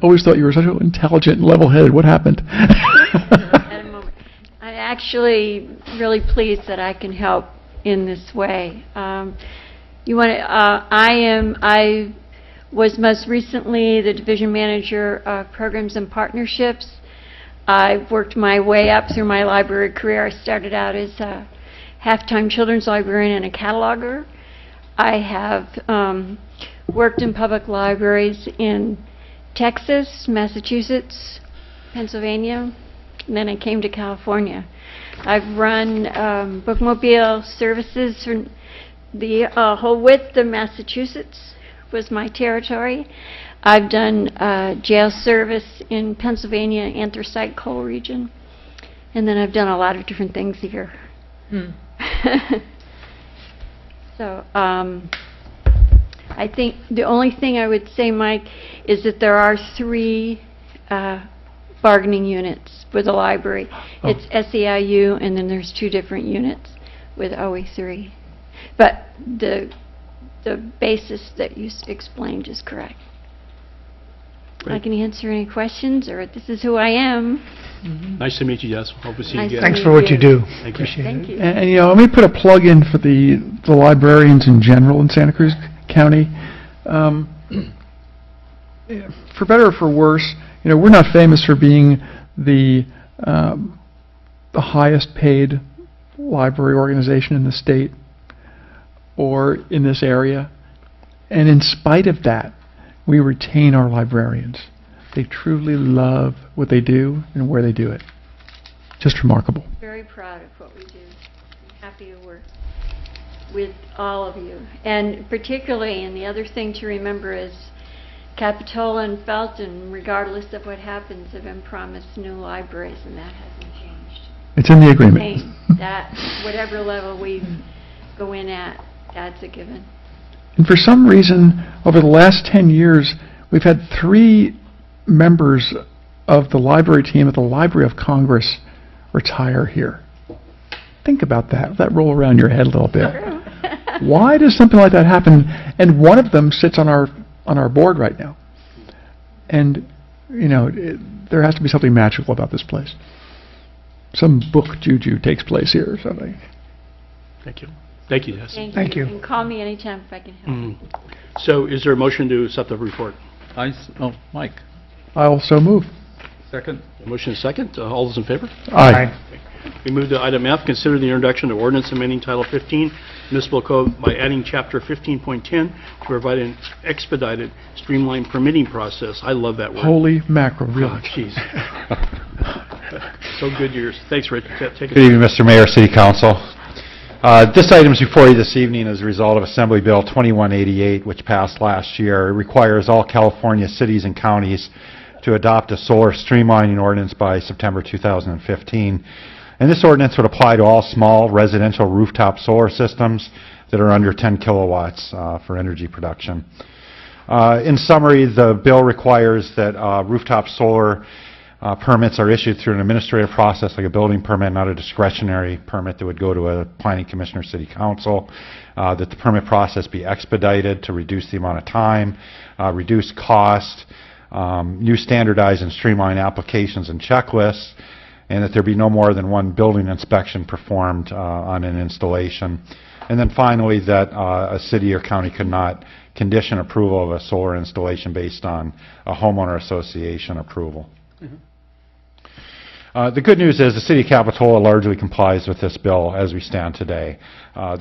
always thought you were so intelligent and level-headed. What happened? At a moment. I'm actually really pleased that I can help in this way. I was most recently the division manager of programs and partnerships. I've worked my way up through my library career. I started out as a half-time children's librarian and a cataloger. I have worked in public libraries in Texas, Massachusetts, Pennsylvania, and then I came to California. I've run bookmobile services for the whole width of Massachusetts was my territory. I've done jail service in Pennsylvania, Anthracite Coal region, and then I've done a lot of different things here. So I think the only thing I would say, Mike, is that there are 3 bargaining units with the library. It's SEIU, and then there's 2 different units with OE3. But the basis that you explained is correct. Great. I can answer any questions, or this is who I am. Nice to meet you, Jess. Hope to see you Nice again. to Thanks for what you do. Thank you. Appreciate Thank it. you. And let me put a plug in for the librarians in general in Santa Cruz County. For better or for worse, we're not famous for being the highest paid library organization in the state or in this area. And in spite of that, we retain our librarians. They truly love what they do and where they do it. Just remarkable. Very proud of what we do. I'm happy to work with all of you. And particularly, and the other thing to remember is Capitola and Felton, regardless of what happens, have been promised new libraries, and that hasn't changed. It's in the agreement. Same. That, whatever level we go in at, that's a given. And for some reason, over the last 10 years, we've had 3 members of the library team at the Library of Congress retire here. Think about that. Let that roll around your head a little bit. Why does something like that happen? And one of them sits on our board right now. And, there has to be something magical about this place. Some book juju takes place here or something. Thank you. Thank you, Jess. Thank you. And call me anytime if I can help. So is there a motion to accept the report? Mike. I also move. Second. A motion is second. All those in favor? Aye. We move to item F, consider the introduction of ordinance amending Title 15 Municipal Code by adding Chapter 15.10 to provide an expedited, streamlined permitting process. I love that word. Holy mackerel, Oh, really. jeez. So good years. Thanks, Rich. Take it. Good evening, Mr. Mayor, City Council. This item is before you this evening as a result of Assembly Bill 2188, which passed last year. It requires all California cities and counties to adopt a solar streamlining ordinance by September 2015. And this ordinance would apply to all small residential rooftop solar systems that are under 10 kilowatts for energy production. In summary, the bill requires that rooftop solar permits are issued through an administrative process like a building permit, not a discretionary permit that would go to a planning commission or city council, that the permit process be expedited to reduce the amount of time, reduce cost, use standardized and streamlined applications and checklists, and that there be no more than one building inspection performed on an installation. And then finally, that a city or county could not condition approval of a solar installation based on a homeowner association approval. The good news is the City of Capitola largely complies with this bill as we stand today.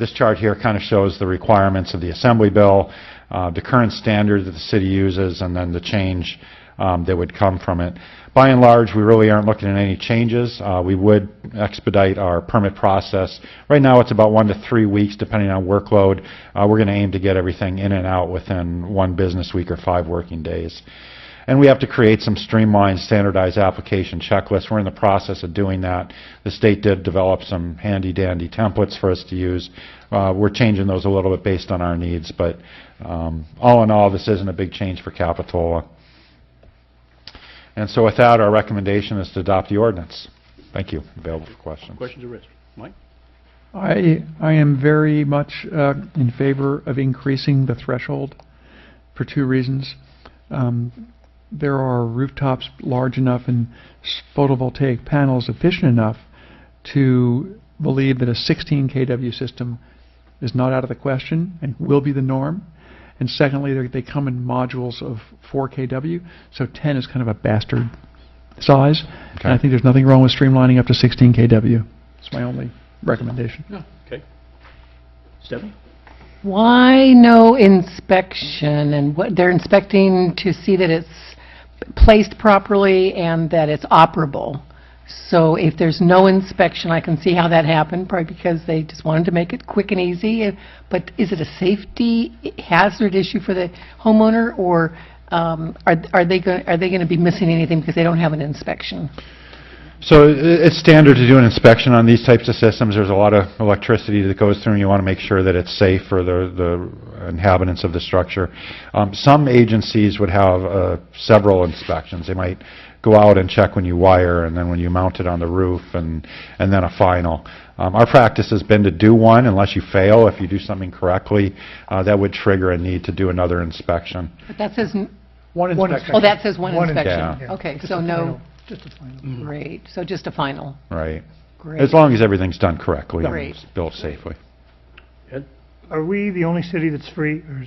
This chart here kind of shows the requirements of the Assembly bill, the current standard that the city uses, and then the change that would come from it. By and large, we really aren't looking at any changes. We would expedite our permit process. Right now, it's about 1 to 3 weeks, depending on workload. We're going to aim to get everything in and out within 1 business week or 5 working days. And we have to create some streamlined, standardized application checklists. We're in the process of doing that. The state did develop some handy-dandy templates for us to use. We're changing those a little bit based on our needs, but all in all, this isn't a big change for Capitola. And so with that, our recommendation is to adopt the ordinance. Thank you. Available for questions. Questions are Rich. Mike? I am very much in favor of increasing the threshold for 2 reasons. there are rooftops large enough and photovoltaic panels efficient enough to believe that a 16 kW system is not out of the question and will be the norm. And secondly, they come in modules of 4 kW, so 10 is kind of a bastard size. Okay. And I think there's nothing wrong with streamlining up to 16 kW. It's my only recommendation. No, okay. Stephanie? Why no inspection? And what, they're inspecting to see that it's placed properly and that it's operable. So if there's no inspection, I can see how that happened, probably because they just wanted to make it quick and easy. But is it a safety hazard issue for the homeowner, or are they going to be missing anything because they don't have an inspection? So it's standard to do an inspection on these types of systems. There's a lot of electricity that goes through, and you want to make sure that it's safe for the inhabitants of the structure. Some agencies would have several inspections. They might go out and check when you wire, and then when you mount it on the roof, and then a final. Our practice has been to do one unless you fail. If you do something correctly, that would trigger a need to do another inspection. But that says... One inspection. Oh, that says one inspection. Yeah. Okay, Just so a no... final. Just a final. Great, so just a final. Right. Great. As long as everything's done correctly and Great. it's built safely. Ed? Are we the only city that's free? Or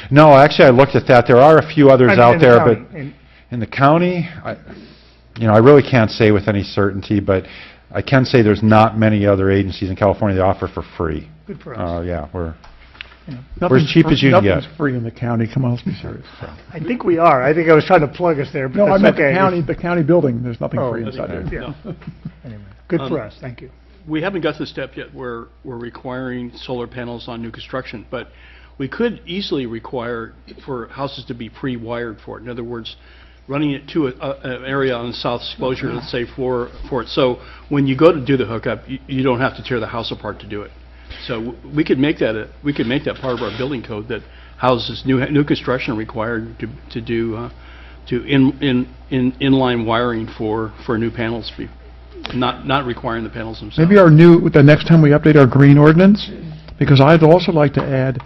No, actually, I looked at that. There are a few others out in the there, county, but in- in the county, I really can't say with any certainty, but I can say there's not many other agencies in California that offer for free. Good for us. Yeah, we're Nothing's as cheap as you can get. Nothing's free in the county. Come on, let's be serious. I think we are. I think I was trying to plug us there, but No, I that's meant okay. the county building. There's nothing Oh, free that's inside okay. there. Yeah. Anyway, good for us. Thank you. We haven't got to the step yet where we're requiring solar panels on new construction, but we could easily require for houses to be pre-wired for it. In other words, running it to an area on the south exposure, let's say, for it. So when you go to do the hookup, you don't have to tear the house apart to do it. So we could make that part of our building code, that houses new construction required to do inline wiring for new panels, not requiring the panels themselves. Maybe the next time we update our green ordinance, because I'd also like to add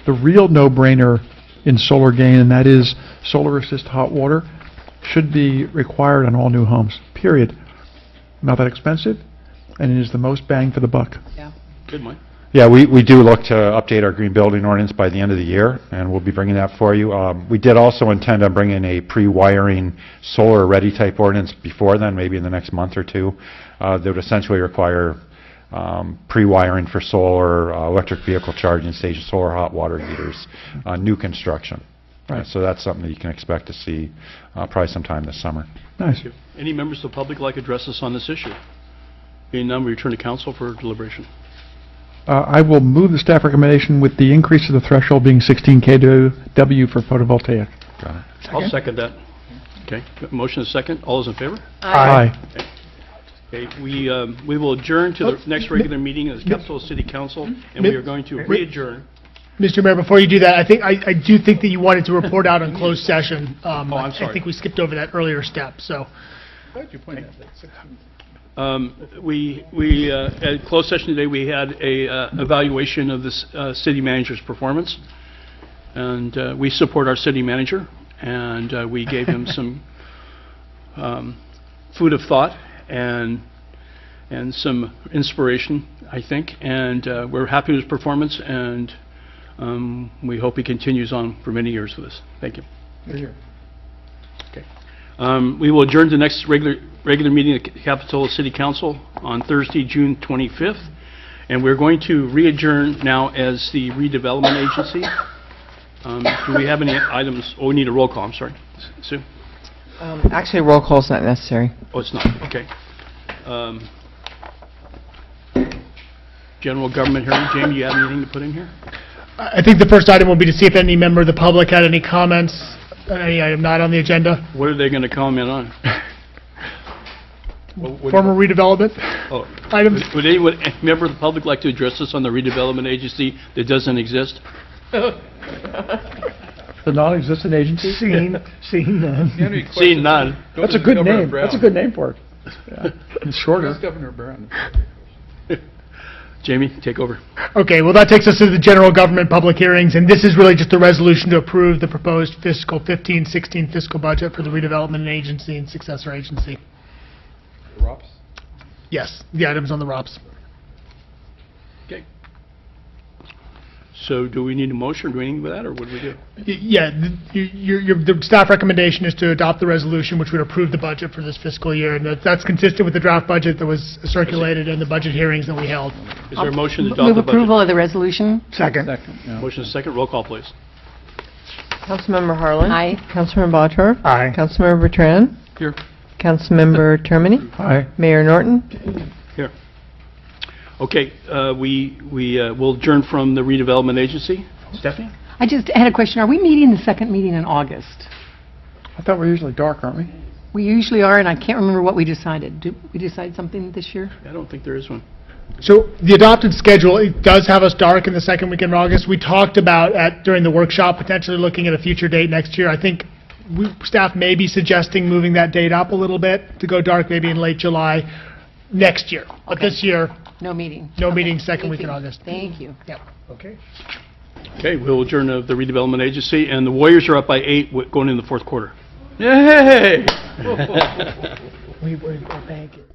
the real no-brainer in solar gain, and that is solar assist hot water should be required on all new homes, period. Not that expensive, and it is the most bang for the buck. Good, Mike. Yeah, we do look to update our green building ordinance by the end of the year, and we'll be bringing that for you. We did also intend on bringing a pre-wiring solar-ready type ordinance before then, maybe in the next month or two, that would essentially require pre-wiring for solar, electric vehicle charging stations, solar hot water heaters, new construction. Right. So that's something that you can expect to see probably sometime this summer. Nice. Any members of the public like to address us on this issue? Being none, we return to council for deliberation. I will move the staff recommendation with the increase of the threshold being 16 kW for photovoltaic. Got it. I'll second that. Okay, motion is second. All those in favor? Aye. Okay, we will adjourn to the next regular meeting of the Capitola City Council, and we are going to re-adjourn. Mr. Mayor, before you do that, I do think that you wanted to report out on closed session. I'm sorry. I think we skipped over that earlier step, so. At closed session today, we had a evaluation of the city manager's performance, and we support our city manager, and we gave him some food of thought and some inspiration, I think, and we're happy with his performance, and we hope he continues on for many years with us. Thank you. Okay. We will adjourn to the next regular meeting of the Capitola City Council on Thursday, June 25th, and we're going to re-adjourn now as the redevelopment agency. Do we have any items? Oh, we need a roll call. I'm sorry. Sue? Actually, roll call is not necessary. Oh, it's not. Okay. General government hearing. Jamie, you have anything to put in here? I think the first item will be to see if any member of the public had any comments, any item not on the agenda. What are they going to comment on? Former redevelopment items. Would any member of the public like to address us on the redevelopment agency that doesn't exist? The non-existent agency? Seen none. Seen none. That's a good name. That's a good name for it. Yeah. It's shorter. Governor Brown. Jamie, take over. Okay, well, that takes us to the general government public hearings, and this is really just a resolution to approve the proposed fiscal 15-16 fiscal budget for the redevelopment agency and successor agency. Yes, the items on the ROPS. Okay. So do we need a motion or do anything with that, or what do we do? Yeah, the staff recommendation is to adopt the resolution, which would approve the budget for this fiscal year, and that's consistent with the draft budget that was circulated and the budget hearings that we held. Is there a motion to adopt Move the budget? approval of the resolution. Second. Motion is second. Roll call, please. Councilmember Harlan. Aye. Councilmember Bottorff. Aye. Councilmember Bertrand. Here. Councilmember Termini. Aye. Mayor Norton. Here. Okay, we'll adjourn from the redevelopment agency. Stephanie? I just had a question. Are we meeting the second meeting in August? I thought we're usually dark, aren't we? We usually are, and I can't remember what we decided. Did we decide something this year? I don't think there is one. So the adopted schedule, it does have us dark in the second weekend of August. We talked about during the workshop potentially looking at a future date next year. I think staff may be suggesting moving that date up a little bit to go dark maybe in late July next year. But Okay. this year, No meeting. no Okay. meeting second Thank week in you. August. Thank you. Yep. Okay. Okay, we'll adjourn of the redevelopment agency, and the Warriors are up by 8 going into the fourth quarter. Yay! We bank it.